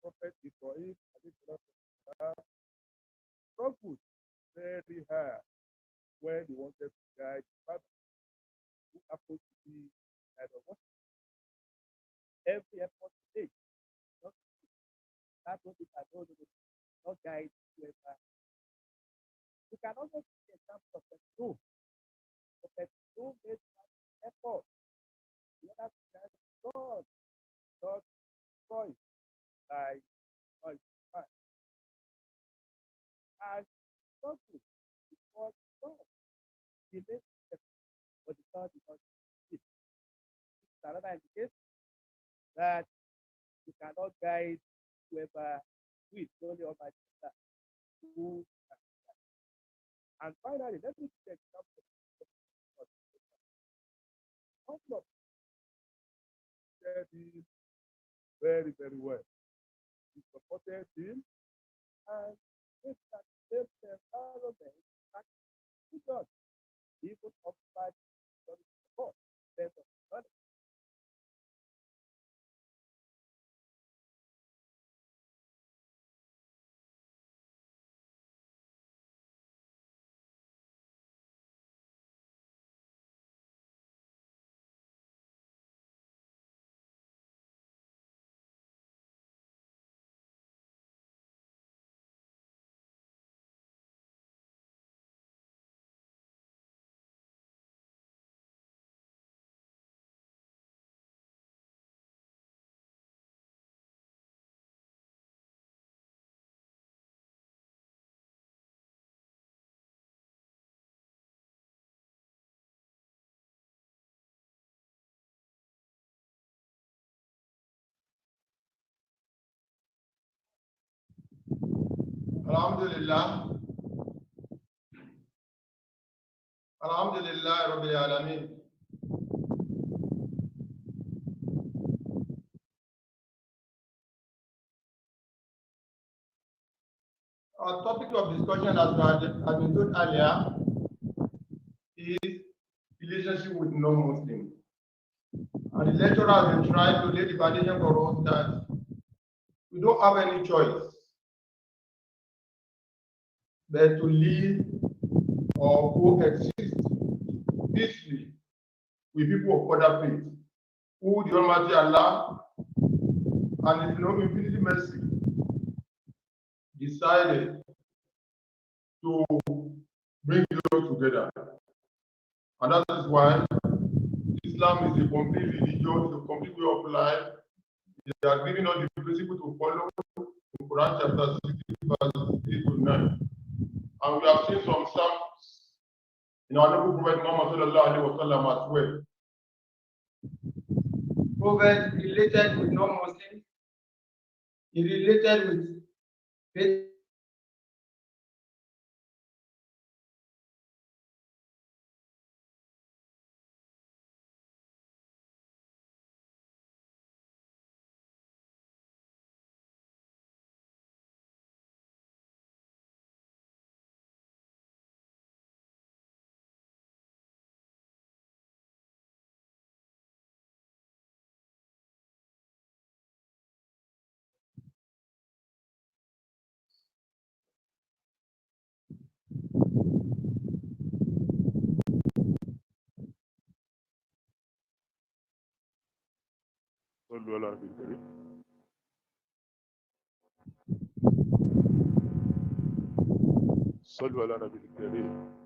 Prophet Ibrahim struggled very hard when he wanted to guide his father, who happened to be kind of what every effort he takes, not that what it has not guide whoever. You can also see the example of the two. Prophet Noah made an effort. The other guide God, not destroyed by man. And struggle before God. He made it, but the God did not succeed. It's another indication that you cannot guide whoever who is only Almighty God. Who can guide. And finally, let me take an example of him very, very well. He supported him and made that same environment back to God. Even occupied support instead of money. Alhamdulillah. Alhamdulillah Rabbil Alameen. Our topic of discussion, as been told earlier, is relationship with non-Muslims. And the lecturer has been trying to lay the foundation for us that we don't have any choice but to live or coexist peacefully with people of other faith, who the Almighty Allah and His infinity mercy decided to bring you together. And that is why Islam is a complete religion, it's a complete way of life. They are giving us the principle to follow in Quran chapter 60, verses 8 to 9. And we have seen some samples in our noble Prophet Muhammad sallallahu alaihi wasallam as well. Prophet related with non-Muslims, he related with faith صلوا على النبي الكريم. صلوا على النبي الكريم.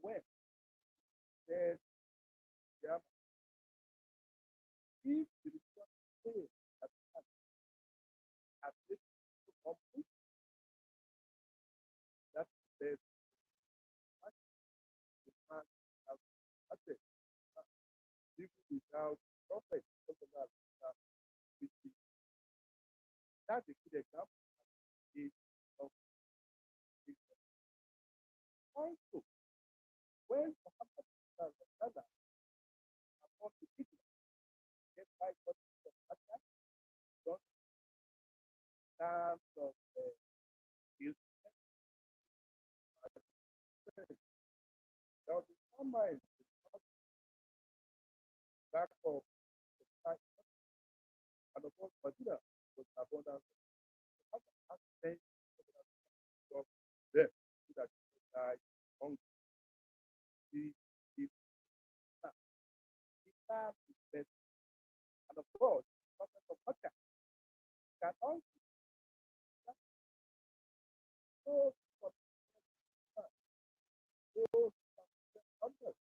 when said, yeah, if the response fails at this complete, that says, what the man has acted, even without prophet, that's a good example of Jesus. Also, when Muhammad upon the people get by what is attack, don't terms of his now the mind back of the time and of course Madina was abundant of access of them so that they die hungry. The Islam is best and of course the Prophet of Makkah can also go for those others.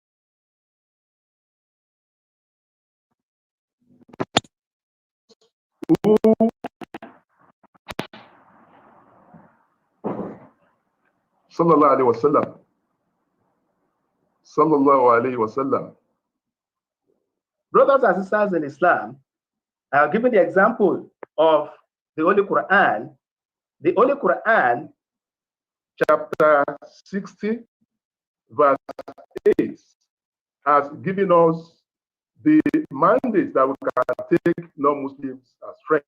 Sallallahu Alaihi Wasallam. Sallallahu Alaihi Wasallam. Brothers and sisters in Islam, I have given the example of the Holy Quran. The Holy Quran, Chapter 60, verse 8, has given us the mandate that we can take non-Muslims as friends.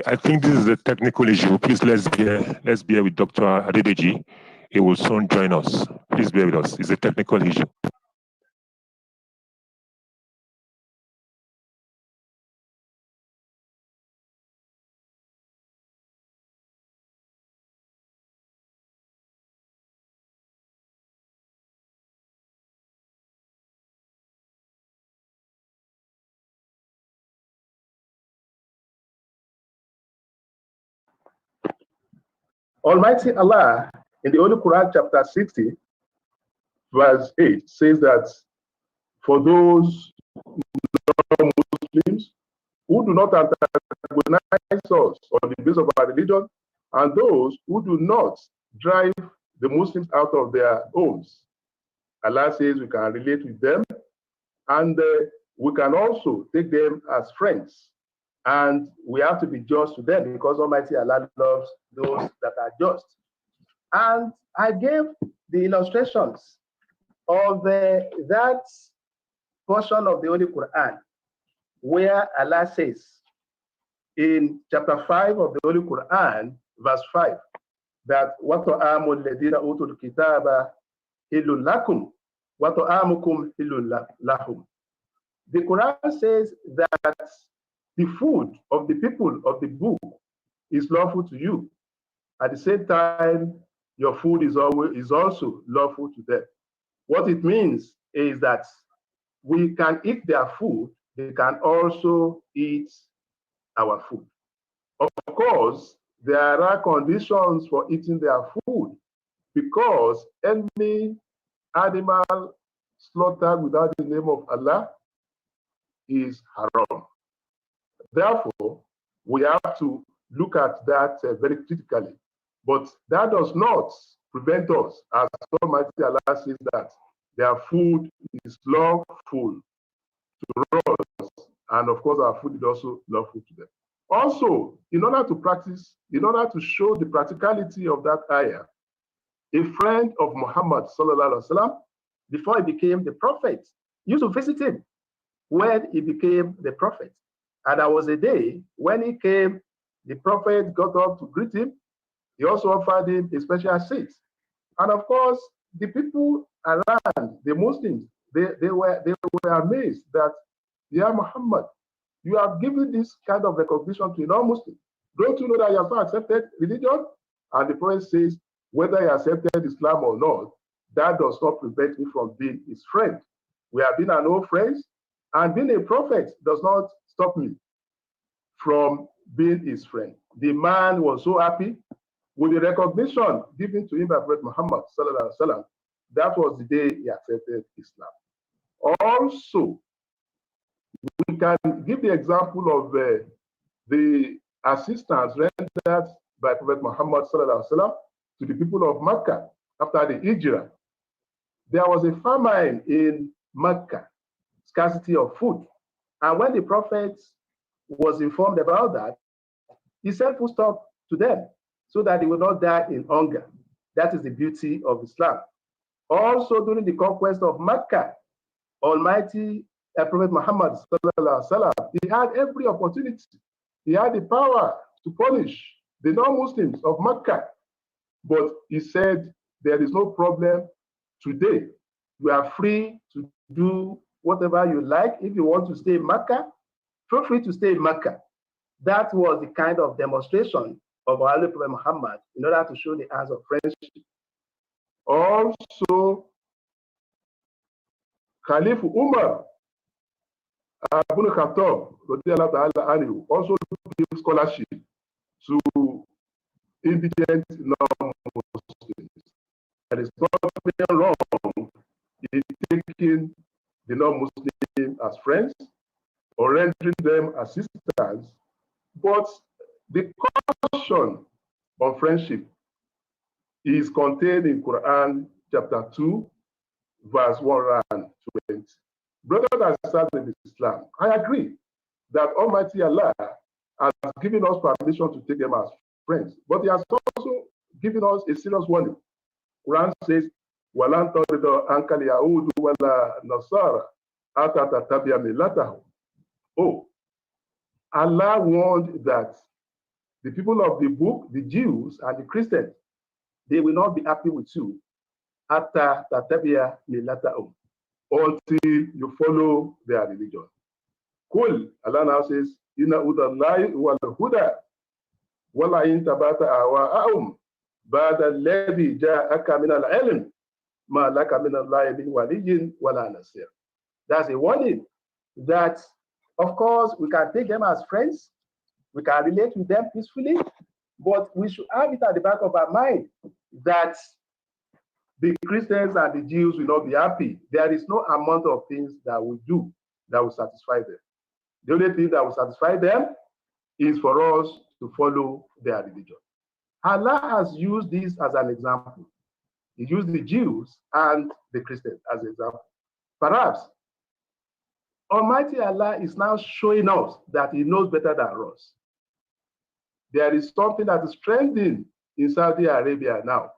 I think this is a technical issue. Please let's bear with Dr. Adedeji. He will soon join us. Please bear with us. It's a technical issue. Almighty Allah in the Holy Quran, chapter 60, verse 8, says that for those non-Muslims who do not antagonize us on the basis of our religion, and those who do not drive the Muslims out of their homes, Allah says we can relate with them, and we can also take them as friends. And we have to be just to them because Almighty Allah loves those that are just. And I gave the illustrations of that portion of the Holy Quran where Allah says in chapter 5 of the Holy Quran, verse 5, that وَطَعَامُ الَّذِينَ أُوتُوا الْكِتَابَ حِلٌّ لَكُمْ وَطَعَامُكُمْ حِلٌّ لَهُمْ. The Quran says that the food of the people of the book is lawful to you. At the same time, your food is also lawful to them. What it means is that we can eat their food, they can also eat our food. Of course, there are conditions for eating their food because any animal slaughtered without the name of Allah is haram. Therefore, we have to look at that very critically. But that does not prevent us, as Almighty Allah says, that their food is lawful to us, and of course our food is also lawful to them. Also, in order to show the practicality of that ayah, a friend of Muhammad sallallahu alaihi wasallam, before he became the prophet, used to visit him when he became the prophet. And there was a day when he came, the prophet got up to greet him. He also offered him a special seat. And of course, the people around, the Muslims, they were amazed that, yeah, Muhammad, you have given this kind of recognition to a non-Muslim. Don't you know that you have not accepted religion? And the prophet says, whether he accepted Islam or not, that does not prevent me from being his friend. We have been an old friends, and being a prophet does not stop me from being his friend. The man was so happy with the recognition given to him by Prophet Muhammad sallallahu alaihi wasallam. That was the day he accepted Islam. Also, we can give the example of the assistance rendered by Prophet Muhammad sallallahu alaihi wasallam to the people of Mecca after the Hijrah. There was a famine in Mecca, scarcity of food. And when the prophet was informed about that, he said full stop to them so that they will not die in hunger. That is the beauty of Islam. Also, during the conquest of Mecca, Almighty Prophet Muhammad sallallahu alaihi wasallam, he had every opportunity. He had the power to punish the non-Muslims of Mecca. But he said, there is no problem today. You are free to do whatever you like. If you want to stay in Mecca, feel free to stay in Mecca. That was the kind of demonstration of our Prophet Muhammad in order to show the hands of friendship. Also, Caliph Umar Ibn Khattab also gave scholarship to indigent non-Muslims. There is nothing wrong in taking the non-Muslim as friends or rendering them assistance, but the caution of friendship is contained in Quran chapter 2, verse 120. Brothers and sisters in Islam, I agree that Almighty Allah has given us permission to take them as friends, but He has also given us a serious warning. Quran says, "Walan taridu ankal yahudu wala nasara hatta tattabi'a millatahum." Oh, Allah warned that the people of the book, the Jews and the Christians, they will not be happy with you hatta tattabi'a millatahum, until you follow their religion. Kul, Allah now says, Inna udallahi wal huda, wala in tabata awa'ahum, ba'da alladhi ja'aka min al-ilm, ma laka min Allahi min waliyyin wala nasir. That's a warning that, of course, we can take them as friends, we can relate with them peacefully, but we should have it at the back of our mind that the Christians and the Jews will not be happy. There is no amount of things that we do that will satisfy them. The only thing that will satisfy them is for us to follow their religion. Allah has used this as an example. He used the Jews and the Christians as an example. Perhaps Almighty Allah is now showing us that He knows better than us. There is something that is trending in Saudi Arabia now,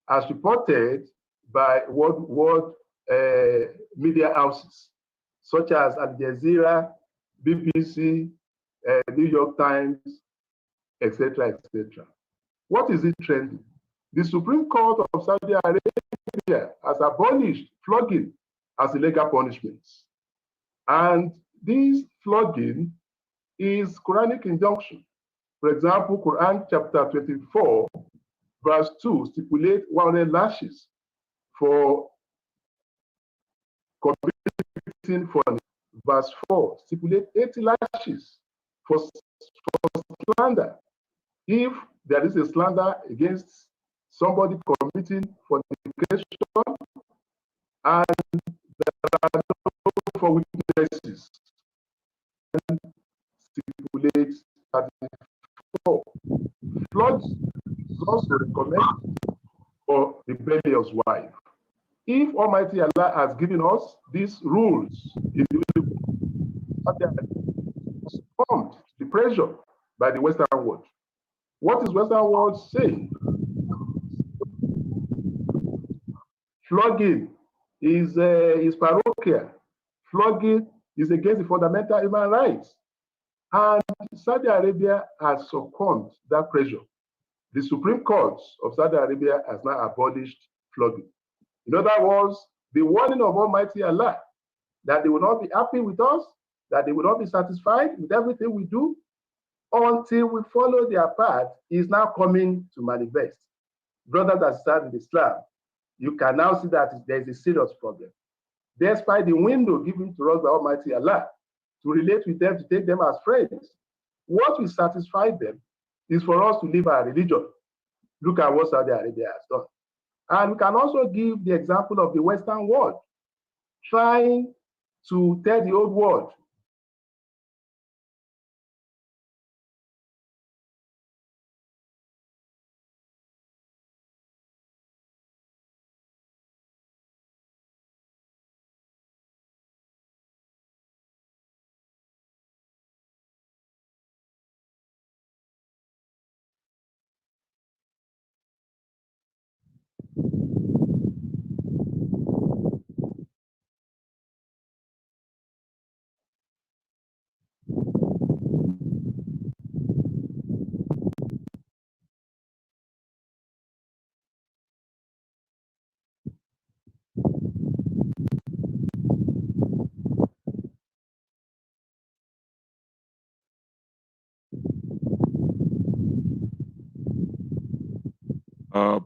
as reported by world media houses, such as Al Jazeera, BBC, New York Times, etc., etc. What is it trending? The Supreme Court of Saudi Arabia has abolished flogging as a legal punishment. And this flogging is Quranic injunction. For example, Quran chapter 24, verse 2 stipulate 100 lashes for committing folly. Verse 4 stipulate 80 lashes for slander. If there is a slander against somebody committing fornication and there are no for witnesses, stipulates 34. Floods is also recommended for rebellious wife. If Almighty Allah has given us these rules, in respond to the pressure by the Western world. What is Western world saying? Flogging is parochial. Flogging is against the fundamental human rights. And Saudi Arabia has succumbed to that pressure. The Supreme Court of Saudi Arabia has now abolished flogging. In other words, the warning of Almighty Allah that they will not be happy with us, that they will not be satisfied with everything we do until we follow their path is now coming to manifest. Brothers and sisters in Islam, you can now see that there is a serious problem. Despite the window given to us by Almighty Allah to relate with them, to take them as friends, what will satisfy them is for us to live our religion. Look at what Saudi Arabia has done. And we can also give the example of the Western world trying to tell the old world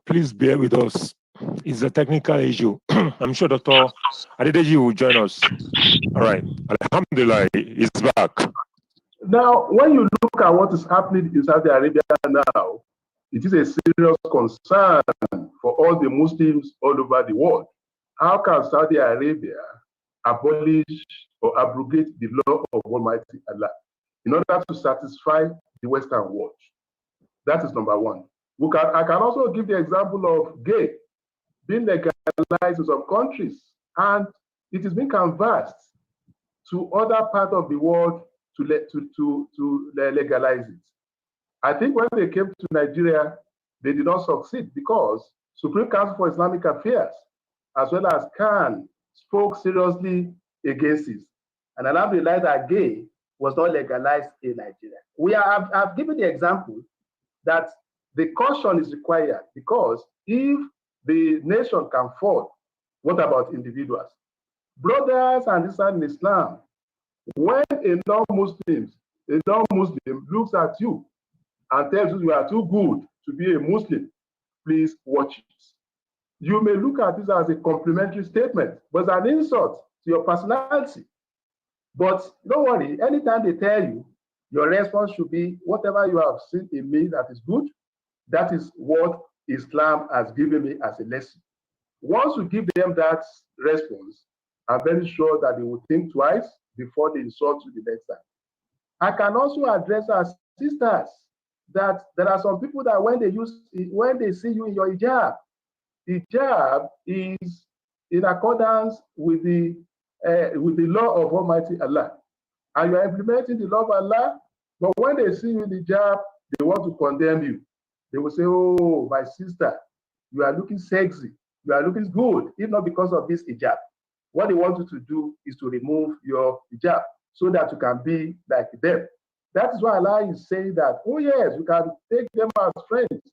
Please bear with us. It's a technical issue. I'm sure Dr. Adedeji will join us. All right. Alhamdulillah, he's back. Now, when you look at what is happening in Saudi Arabia now, it is a serious concern for all the Muslims all over the world. How can Saudi Arabia abolish or abrogate the law of Almighty Allah in order to satisfy the Western world? That is number one. I can also give the example of gay being legalized in some countries, and it is being canvassed to other parts of the world to legalize it. I think when they came to Nigeria, they did not succeed because Supreme Council for Islamic Affairs, as well as CAN, spoke seriously against it. And I now realized that gay was not legalized in Nigeria. I've given the example that the caution is required because if the nation can fall, what about individuals? Brothers and sisters in Islam, when a non-Muslim looks at you and tells you you are too good to be a Muslim, please watch it. You may look at this as a complimentary statement, but it's an insult to your personality. But don't worry, anytime they tell you, your response should be whatever you have seen in me that is good, that is what Islam has given me as a lesson. Once you give them that response, I'm very sure that they will think twice before they insult you the next time. I can also address our sisters that there are some people that when they see you in your hijab is in accordance with the law of Almighty Allah, and you are implementing the law of Allah. But when they see you in the hijab, they want to condemn you. They will say, "Oh, my sister, you are looking sexy. You are looking good, if not because of this hijab." What they want you to do is to remove your hijab so that you can be like them. That is why Allah is saying that, oh yes, we can take them as friends,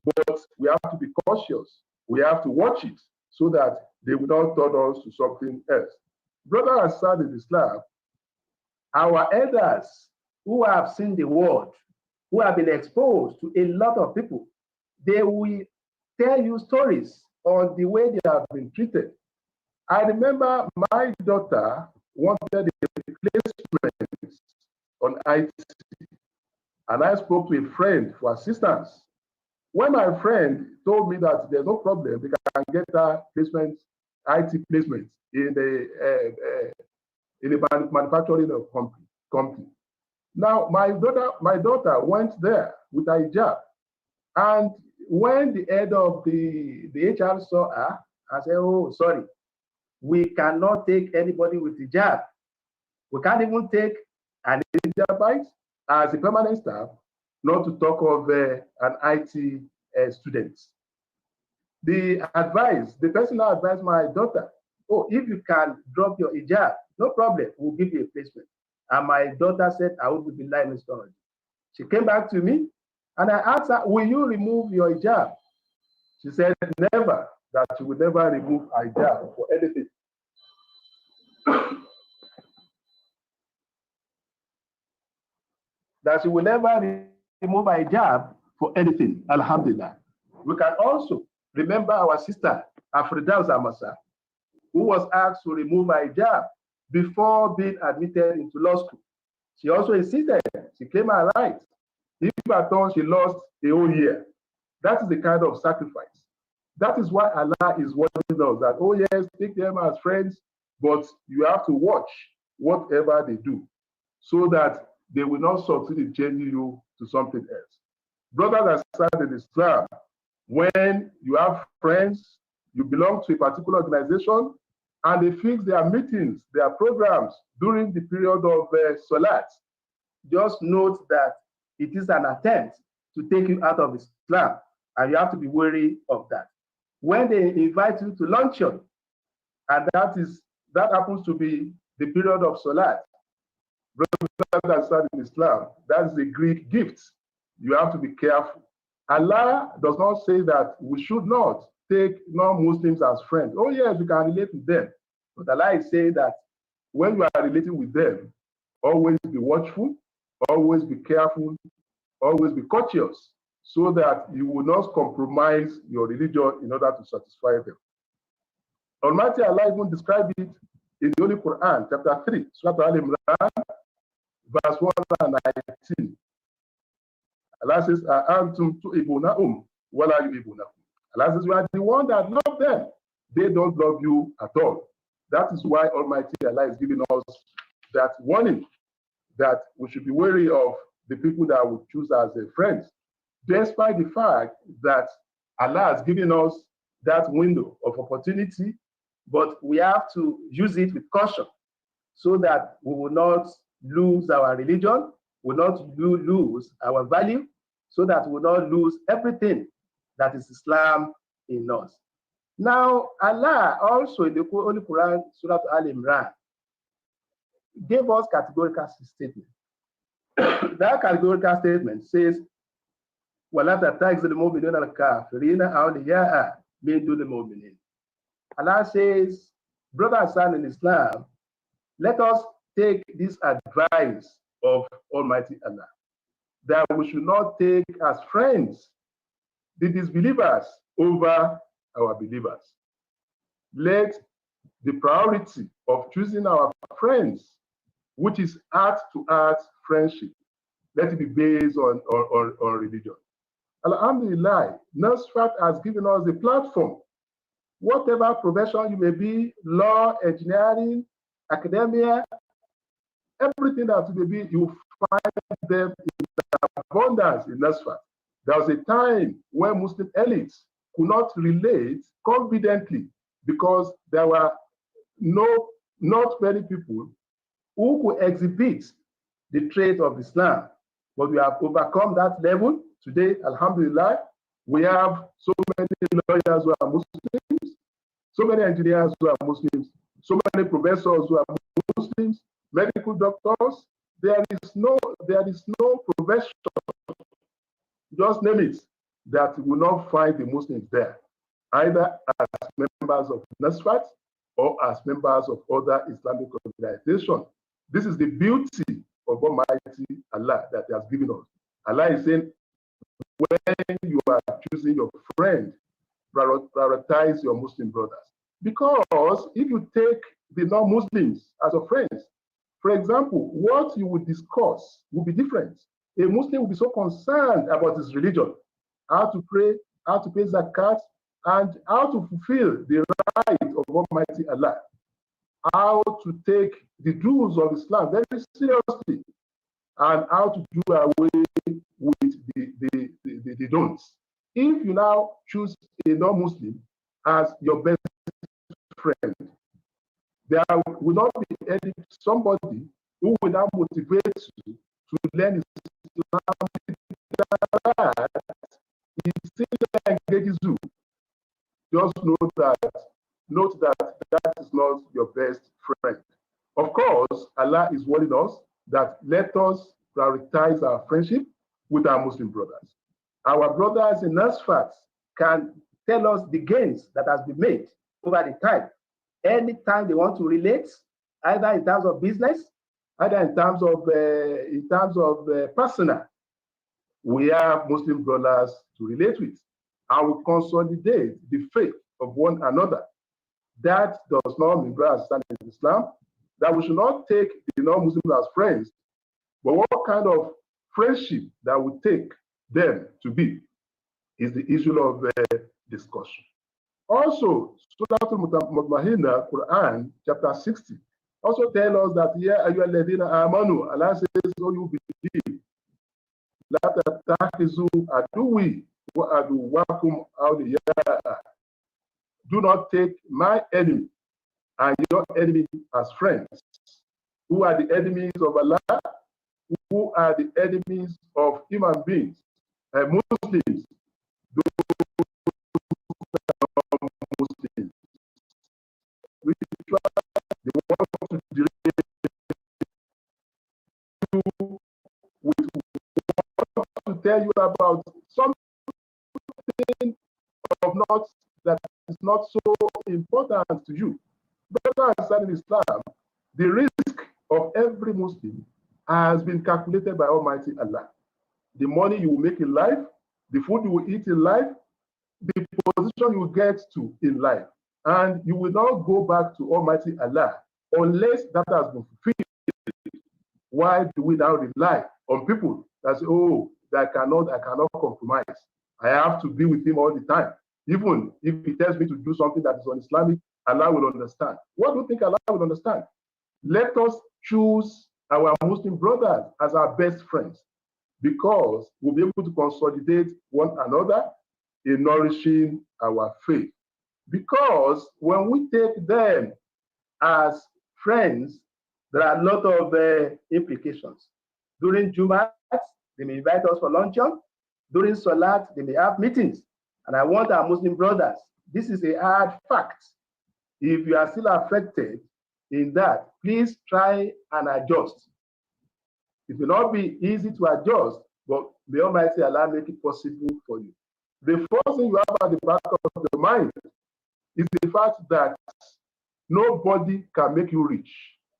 but we have to be cautious. We have to watch it so that they will not turn us to something else. Brother and sister in Islam, our elders who have seen the world, who have been exposed to a lot of people, they will tell you stories on the way they have been treated. I remember my daughter wanted a placement on IT, and I spoke to a friend for assistance. When my friend told me that there's no problem, they can get a placement, IT placement in the manufacturing company. Now my daughter went there with a hijab, and when the head of the HR saw her, I said, "Oh, sorry, we cannot take anybody with hijab. We can't even take an hijabite as a permanent staff, not to talk of an IT student." The person advised my daughter, "Oh, if you can drop your hijab, no problem, we'll give you a placement." And my daughter said, I would be lying in storage. She came back to me and I asked her, will you remove your hijab? She said, never, that she would never remove her hijab for anything. That she will never remove her hijab for anything. Alhamdulillah. We can also remember our sister, Afridaus Amasa, who was asked to remove her hijab before being admitted into law school. She also insisted, she claimed her right. If at all she lost a whole year, that is the kind of sacrifice. That is why Allah is warning us that, oh yes, take them as friends, but you have to watch whatever they do so that they will not succeed in changing you to something else. Brothers and sisters in Islam, when you have friends, you belong to a particular organization, and they fix their meetings, their programs during the period of Salat, just note that it is an attempt to take you out of Islam, and you have to be wary of that. When they invite you to luncheon, and that happens to be the period of Salat, brothers and sisters in Islam, that is a great gift. You have to be careful. Allah does not say that we should not take non-Muslims as friends. Oh yes, we can relate with them. But Allah is saying that when you are relating with them, always be watchful, always be careful, always be courteous, so that you will not compromise your religion in order to satisfy them. Almighty Allah even described it in the Holy Quran, chapter 3, Surah Al-Imran, verse 119. Allah says, Antum tu'ibunahum wala yu'ibunahum. Allah says, you are the one that love them. They don't love you at all. That is why Almighty Allah is giving us that warning that we should be wary of the people that we choose as friends, despite the fact that Allah has given us that window of opportunity, but we have to use it with caution so that we will not lose our religion, will not lose our value, so that we will not lose everything that is Islam in us. Now, Allah also in the Holy Quran, Surah Al-Imran, gave us categorical statement. That categorical statement says, وَلَا تَتَّخِذُوا الْمُؤْمِنِينَ الْكَافِرِينَ أَوْلِيَاءَ مِن دُونِ الْمُؤْمِنِينَ. Allah says, brothers and sisters in Islam, let us take this advice of Almighty Allah, that we should not take as friends the disbelievers over our believers. Let the priority of choosing our friends, which is heart-to-heart friendship, let it be based on religion. Alhamdulillah, Nasfat has given us a platform. Whatever profession you may be, law, engineering, academia, everything that you may be, you find them in abundance in Nasfat. There was a time when Muslim elites could not relate confidently because there were not many people who could exhibit the trait of Islam. But we have overcome that level. Today, alhamdulillah, we have so many lawyers who are Muslims, so many engineers who are Muslims, so many professors who are Muslims, medical doctors. There is no profession, just name it, that will not find the Muslims there, either as members of Nasfat or as members of other Islamic organizations. This is the beauty of Almighty Allah that He has given us. Allah is saying, when you are choosing your friend, prioritize your Muslim brothers. Because if you take the non-Muslims as your friends, for example, what you would discuss will be different. A Muslim will be so concerned about his religion, how to pray, how to pay zakat, and how to fulfill the right of Almighty Allah, how to take the rules of Islam very seriously, and how to do away with the don'ts. If you now choose a non-Muslim as your best friend, there will not be somebody who will now motivate you to learn Islam. He still engages you. Just note that that is not your best friend. Of course, Allah is warning us that let us prioritize our friendship with our Muslim brothers. Our brothers in Nasfat can tell us the gains that has been made over the time. Anytime they want to relate, either in terms of business, either in terms of personal, we have Muslim brothers to relate with, and we consolidate the faith of one another. That does not mean, brothers and sisters in Islam, that we should not take the non-Muslims as friends, but what kind of friendship that we take them to be is the issue of discussion. Also, Surah Al-Mutmahina, Quran, chapter 60, also tell us that, yeah, ayyuhalladhina amanu, Allah says, oh, you believe, la tattakhizu aduwwi wa aduwwakum awliya'a. Do not take my enemy and your enemy as friends. Who are the enemies of Allah? Who are the enemies of human beings and Muslims? Muslims. We try, they want to relate to, to tell you about something of not that is not so important to you. Brothers and sisters in Islam, the risk of every Muslim has been calculated by Almighty Allah. The money you will make in life, the food you will eat in life, the position you will get to in life. And you will not go back to Almighty Allah unless that has been fulfilled. Why do we now rely on people that say, oh, I cannot compromise. I have to be with him all the time. Even if he tells me to do something that is un-Islamic, Allah will understand. What do you think Allah will understand? Let us choose our Muslim brothers as our best friends, because we'll be able to consolidate one another in nourishing our faith. Because when we take them as friends, there are a lot of implications. During Jumat, they may invite us for luncheon. During Salat, they may have meetings. And I want our Muslim brothers, this is a hard fact. If you are still affected in that, please try and adjust. It will not be easy to adjust, but may Almighty Allah make it possible for you. The first thing you have at the back of your mind is the fact that nobody can make you rich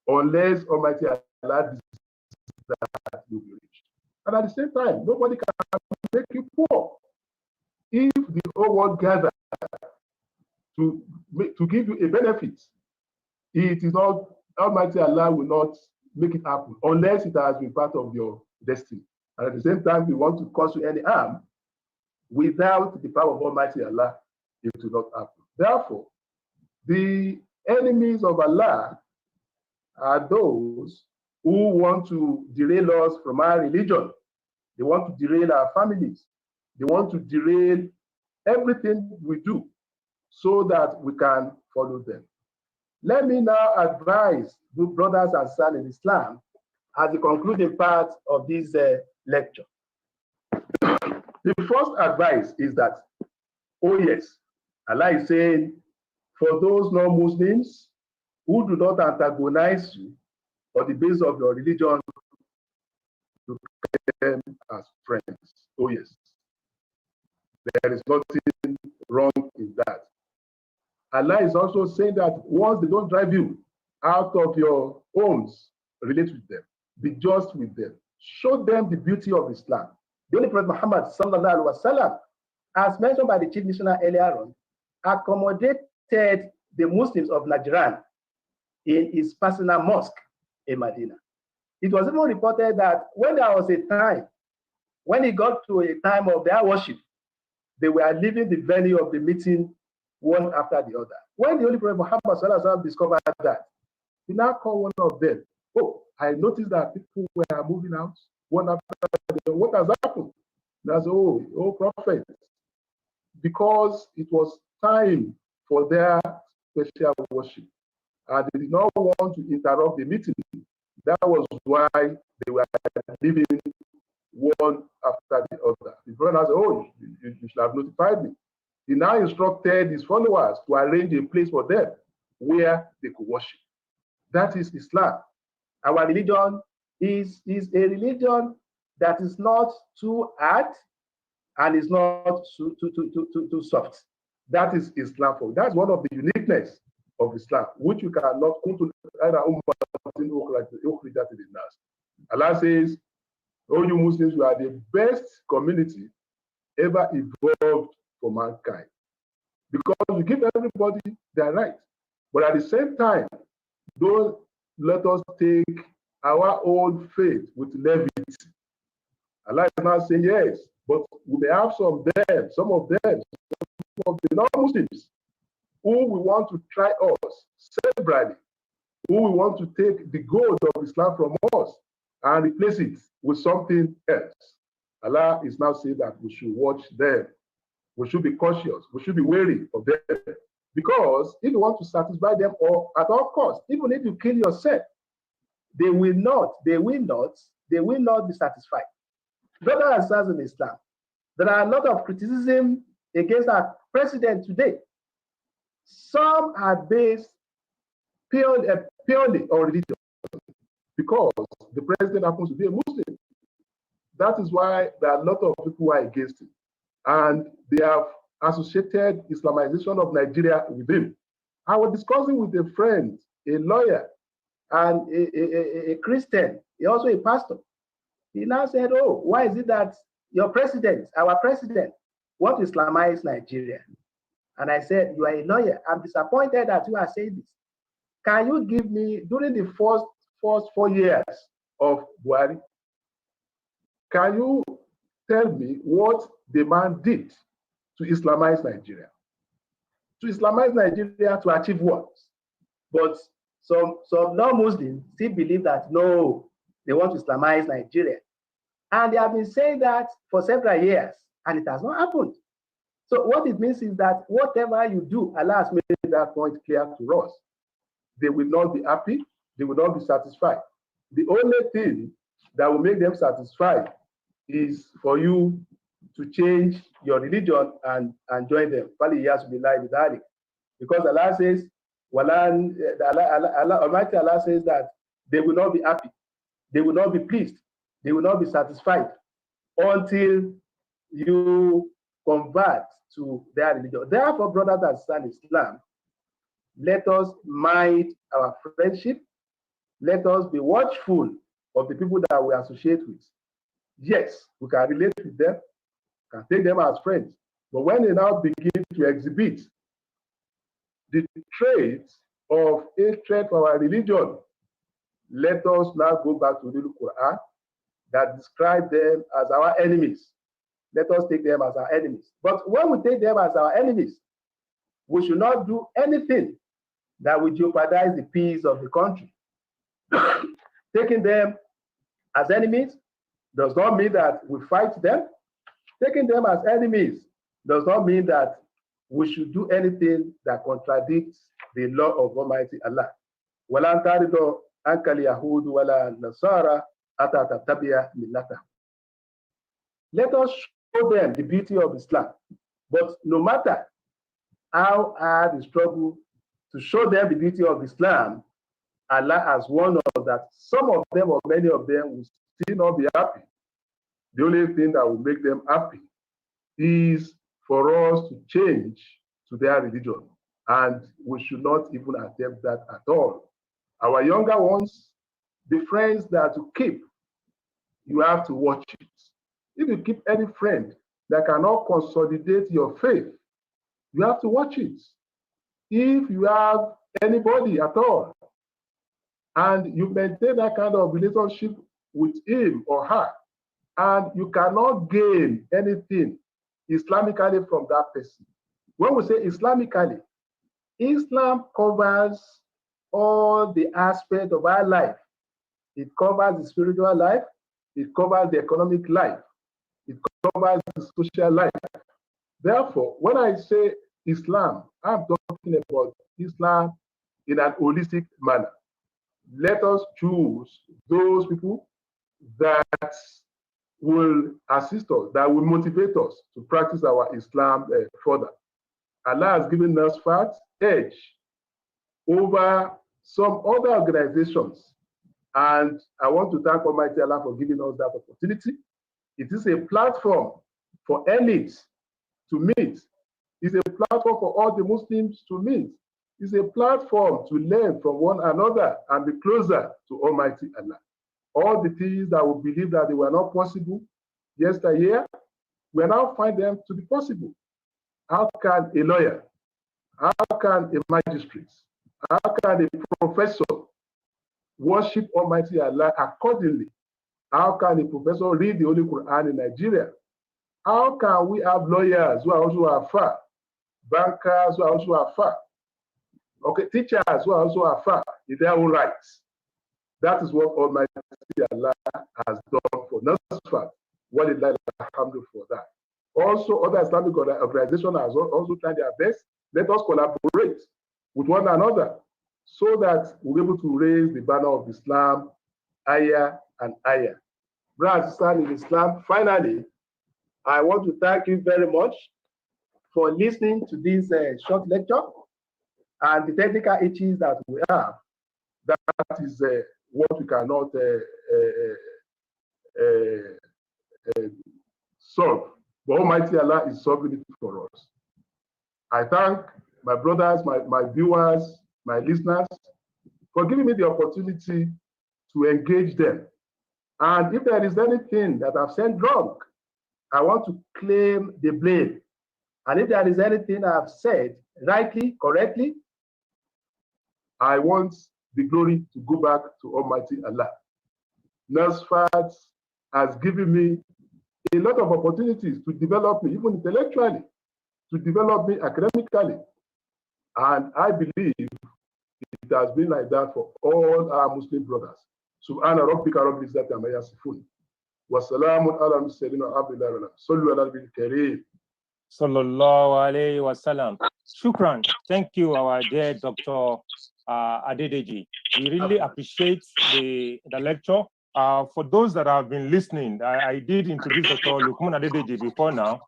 unless Almighty Allah decides that you will be rich. And at the same time, nobody can make you poor. If the whole world gathers to give you a benefit, it is not, Almighty Allah will not make it happen unless it has been part of your destiny. And at the same time, we want to cause you any harm. Without the power of Almighty Allah, it will not happen. Therefore, the enemies of Allah are those who want to derail us from our religion. They want to derail our families. They want to derail everything we do so that we can follow them. Let me now advise the brothers and sisters in Islam as the concluding part of this lecture. The first advice is that, oh yes, Allah is saying, for those non-Muslims who do not antagonize you on the basis of your religion, you take them as friends. Oh yes, there is nothing wrong in that. Allah is also saying that once they don't drive you out of your homes, relate with them, be just with them, show them the beauty of Islam. The Holy Prophet Muhammad sallallahu alaihi wasallam, as mentioned by the chief missioner earlier on, accommodated the Muslims of Najran in his personal mosque in Medina. It was even reported that when there was a time, when it got to a time of their worship, they were leaving the venue of the meeting one after the other. When the Holy Prophet Muhammad sallallahu alaihi wasallam discovered that, he now called one of them. Oh, I noticed that people were moving out one after the other. What has happened? That's oh prophet, because it was time for their special worship, and they did not want to interrupt the meeting. That was why they were leaving one after the other. The brother said, oh, you should have notified me. He now instructed his followers to arrange a place for them where they could worship. That is Islam. Our religion is a religion that is not too hard and is not too soft. That is Islam. That's one of the uniqueness of Islam, which you cannot come to. Allah says, "Oh, you Muslims, you are the best community ever evolved for mankind, because you give everybody their right, but at the same time, don't let us take our own faith with levity." Allah is not saying yes, but we may have some of them, some of the non-Muslims, who will want to try us severally, who will want to take the gold of Islam from us and replace it with something else. Allah is now saying that we should watch them. We should be cautious. We should be wary of them. Because if you want to satisfy them all at all costs, even if you kill yourself, they will not be satisfied. Brothers and sisters in Islam, there are a lot of criticism against our president today. Some are based purely on religion, because the president happens to be a Muslim. That is why there are a lot of people who are against him. And they have associated Islamization of Nigeria with him. I was discussing with a friend, a lawyer, and a Christian, also a pastor. He now said, "Oh, why is it that your president, our president, want to Islamize Nigeria?" And I said, "You are a lawyer. I'm disappointed that you are saying this. Can you give me, during the first 4 years of Buhari, can you tell me what the man did to Islamize Nigeria? To Islamize Nigeria to achieve what?" But some non-Muslims still believe that, no, they want to Islamize Nigeria. And they have been saying that for several years, and it has not happened. So what it means is that whatever you do, Allah has made that point clear to us. They will not be happy. They will not be satisfied. The only thing that will make them satisfied is for you to change your religion and join them. Because Allah says, Almighty Allah says that they will not be happy. They will not be pleased. They will not be satisfied until you convert to their religion. Therefore, brothers and sisters in Islam, let us mind our friendship. Let us be watchful of the people that we associate with. Yes, we can relate with them, can take them as friends. But when they now begin to exhibit the traits of hatred for our religion, let us now go back to the Quran that describe them as our enemies. Let us take them as our enemies. But when we take them as our enemies, we should not do anything that will jeopardize the peace of the country. Taking them as enemies does not mean that we fight them. Taking them as enemies does not mean that we should do anything that contradicts the law of Almighty Allah. وَلَنْ تَرِضَ عَنْكَ الْيَهُودُ وَلَا النَّصَارَى حَتَّى تَتَّبِعَ مِلَّتَهُمْ. Let us show them the beauty of Islam. But no matter how hard the struggle to show them the beauty of Islam, Allah has warned us that some of them or many of them will still not be happy. The only thing that will make them happy is for us to change to their religion. And we should not even attempt that at all. Our younger ones, the friends that you keep, you have to watch it. If you keep any friend that cannot consolidate your faith, you have to watch it. If you have anybody at all, and you maintain that kind of relationship with him or her, and you cannot gain anything Islamically from that person. When we say Islamically, Islam covers all the aspects of our life. It covers the spiritual life, it covers the economic life, it covers the social life. Therefore, when I say Islam, I'm talking about Islam in an holistic manner. Let us choose those people that will assist us, that will motivate us to practice our Islam further. Allah has given us fat edge over some other organizations And I want to thank Almighty Allah for giving us that opportunity. It is a platform for elites to meet. It's a platform for all the Muslims to meet. It's a platform to learn from one another and be closer to Almighty Allah. All the things that we believe that they were not possible yesteryear, we now find them to be possible. How can a lawyer, how can a magistrate, how can a professor worship Almighty Allah accordingly? How can a professor read the Holy Quran in Nigeria? How can we have lawyers who are also far, bankers who are also far, okay, teachers who are also far in their own rights? That is what Almighty Allah has done for Nasfat. What is alhamdulillah for that? Also, other Islamic organizations have also tried their best. Let us collaborate with one another so that we're able to raise the banner of Islam higher and higher. Brothers and sisters in Islam, finally, I want to thank you very much for listening to this short lecture and the technical issues that we have. That is what we cannot solve. But Almighty Allah is solving it for us. I thank my brothers, my viewers, my listeners for giving me the opportunity to engage them. And if there is anything that I've said wrong, I want to claim the blame. And if there is anything I've said rightly, correctly, I want the glory to go back to Almighty Allah. Nasfat has given me a lot of opportunities to develop me, even intellectually, to develop me academically. And I believe it has been like that for all our Muslim brothers. Subhana rabbika rabbil izzati amma yasifun. Wa salamun ala mursalin wa alhamdulillahi sallu ala nabiyil kareem. Sallallahu alayhi wa sallam. Shukran. Thank you, our dear Dr. Adedeji. We really appreciate the lecture. For those that have been listening, I did introduce Dr. Lukman Adedeji before now.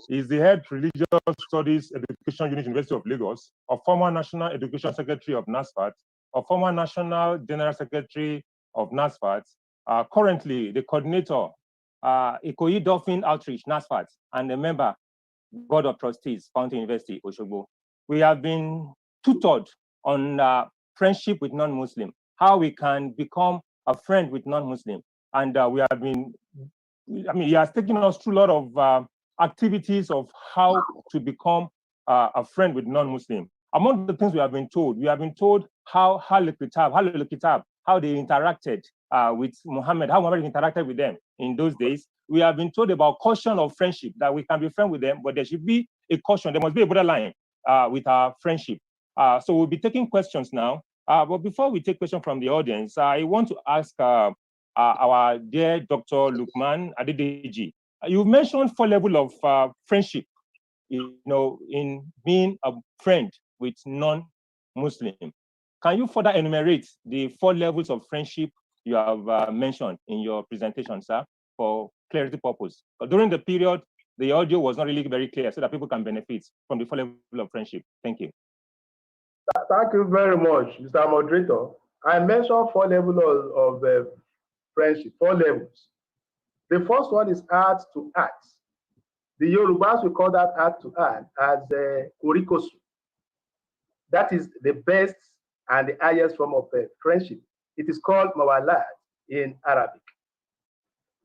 He's the head religious studies education unit, University of Lagos, a former national education secretary of NASFAT, a former national general secretary of NASFAT, currently the coordinator, Ikoyi Dolphin Outreach, NASFAT, and a member, Board of Trustees, Fountain University, Oshogbo. We have been tutored on friendship with non-Muslim, how we can become a friend with non-Muslim. And we have been, he has taken us through a lot of activities of how to become a friend with non-Muslim. Among the things we have been told how they interacted with Muhammad, how Muhammad interacted with them in those days. We have been told about caution of friendship, that we can be friends with them, but there should be a caution. There must be a borderline with our friendship. So we'll be taking questions now. But before we take questions from the audience, I want to ask our dear Dr. Lukman Adedeji. You mentioned 4 levels of friendship, in being a friend with non-Muslim. Can you further enumerate the 4 levels of friendship you have mentioned in your presentation, sir, for clarity purpose? During the period, the audio was not really very clear, so that people can benefit from the 4 levels of friendship. Thank you. Thank you very much, Mr. Moderator. I mentioned 4 levels of friendship, 4 levels. The first one is heart to heart. The Yorubas will call that heart to heart as Orikosu. That is the best and the highest form of friendship. It is called Mawalad in Arabic.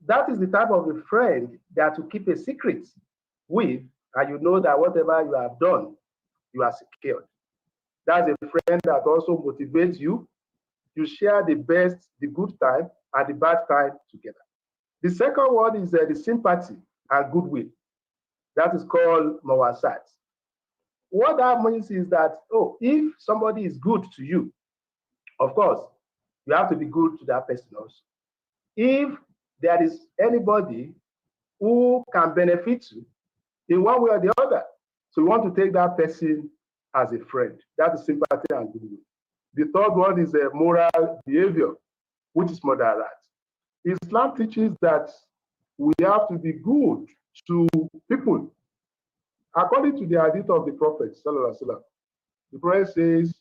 That is the type of a friend that you keep a secret with, and you know that whatever you have done, you are secured. That's a friend that also motivates you. You share the best, the good time, and the bad time together. The second one is the sympathy and goodwill. That is called Mawasat. What that means is that, if somebody is good to you, of course, you have to be good to that person also. If there is anybody who can benefit you in one way or the other, so you want to take that person as a friend. That is sympathy and goodwill. The third one is a moral behavior, which is moderate. Islam teaches that we have to be good to people. According to the hadith of the Prophet, the Prophet says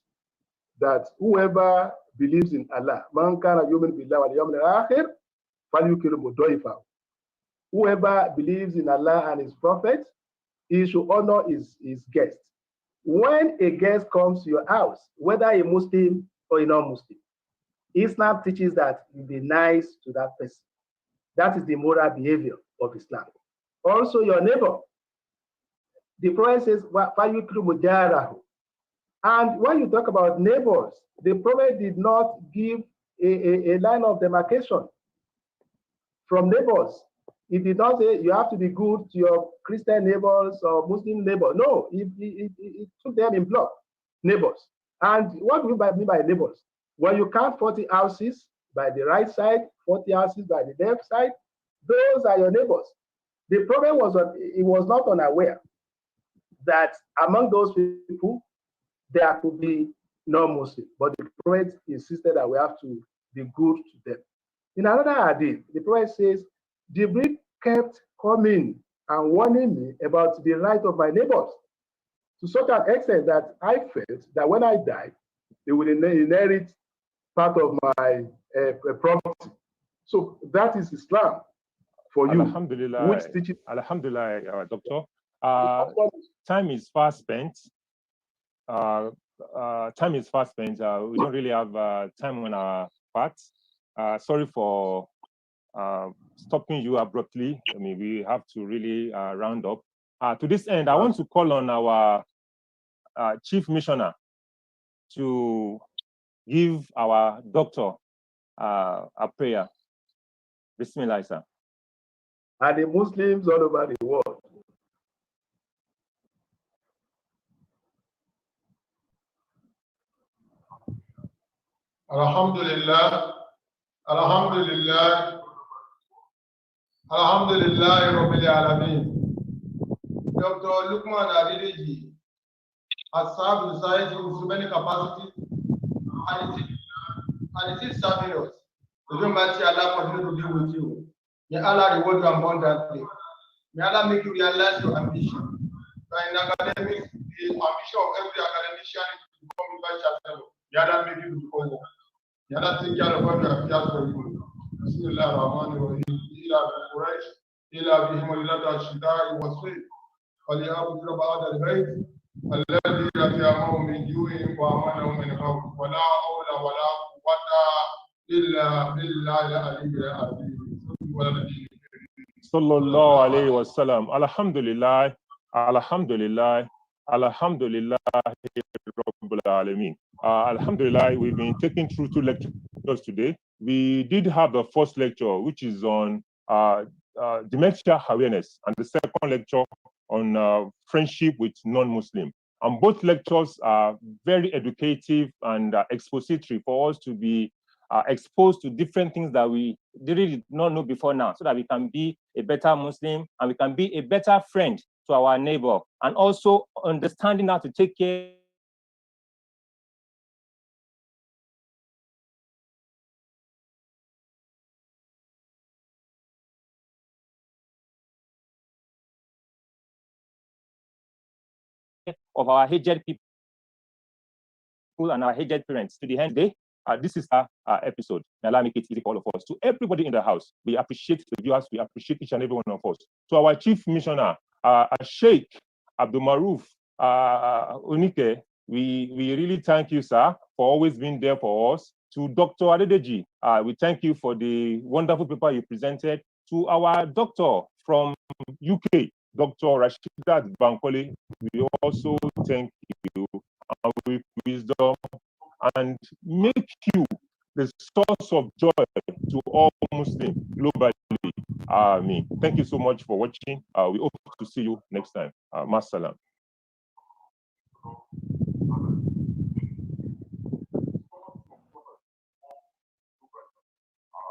that whoever believes in Allah, man kana yu'minu billahi wal yawmil akhir falyukrim dayfahu. Whoever believes in Allah and his prophet, he should honor his guest. When a guest comes to your house, whether a Muslim or a non-Muslim, Islam teaches that you be nice to that person. That is the moral behavior of Islam. Also, your neighbor. The Prophet says, and when you talk about neighbors, the Prophet did not give a line of demarcation from neighbors. He did not say you have to be good to your Christian neighbors or Muslim neighbors. No, he took them in block, neighbors. And what do you mean by neighbors? When you count 40 houses by the right side, 40 houses by the left side, those are your neighbors. The Prophet was not unaware that among those people, there could be non-Muslim, but the Prophet insisted that we have to be good to them. In another hadith, the Prophet says, Jibril kept coming and warning me about the right of my neighbors to such an extent that I felt that when I died, they would inherit part of my property. So that is Islam for you. Alhamdulillah, which teaches Alhamdulillah, Doctor. Time is fast spent. Time is fast spent. We don't really have time on our part. Sorry for stopping you abruptly. I mean, we have to really round up. To this end, I want to call on our chief missioner to give our doctor a prayer. Bismillah, sir. And the Muslims all over the world. Alhamdulillah, Alhamdulillah, Alhamdulillah, Rabbil Alameen. Dr. Lukman Adedeji has served society with so many capacities, and it is serving us. The Almighty Allah continue to be with you. May Allah reward you abundantly. May Allah make you realize your ambition. In academics, the ambition of every academician is to become vice chancellor. May Allah make you to become one. May Allah take care of what you have cared for you. Bismillah ar-Rahman ar-Rahim. Ila bi-Quraysh, ila bihim al-lata al-shita'i was-sayf. فليعبدوا رب هذا البيت الذي أطعمهم من جوع وآمنهم من خوف ولا حول ولا قوة إلا بالله العلي العظيم. Sallallahu alayhi wa sallam. Alhamdulillah, Alhamdulillah, Alhamdulillah, Rabbil Alameen. Alhamdulillah, we've been taking through 2 lectures today. We did have the first lecture, which is on dementia awareness, and the second lecture on friendship with non-Muslim. And both lectures are very educative and expository for us to be exposed to different things that we really did not know before now, so that we can be a better Muslim and we can be a better friend to our neighbor, and also understanding how to take care of our aged people and our aged parents. To the end day, this is our episode. May Allah make it easy for all of us. To everybody in the house, we appreciate the viewers, we appreciate each and every one of us. To our chief missioner, Sheikh Abdul Maruf Unike, we really thank you, sir, for always being there for us. To Dr. Adedeji, we thank you for the wonderful paper you presented. To our doctor from UK, Dr. Rashidat Bankole, we also thank you, and with wisdom, and make you the source of joy to all Muslims globally. Thank you so much for watching. We hope to see you next time. Masalam.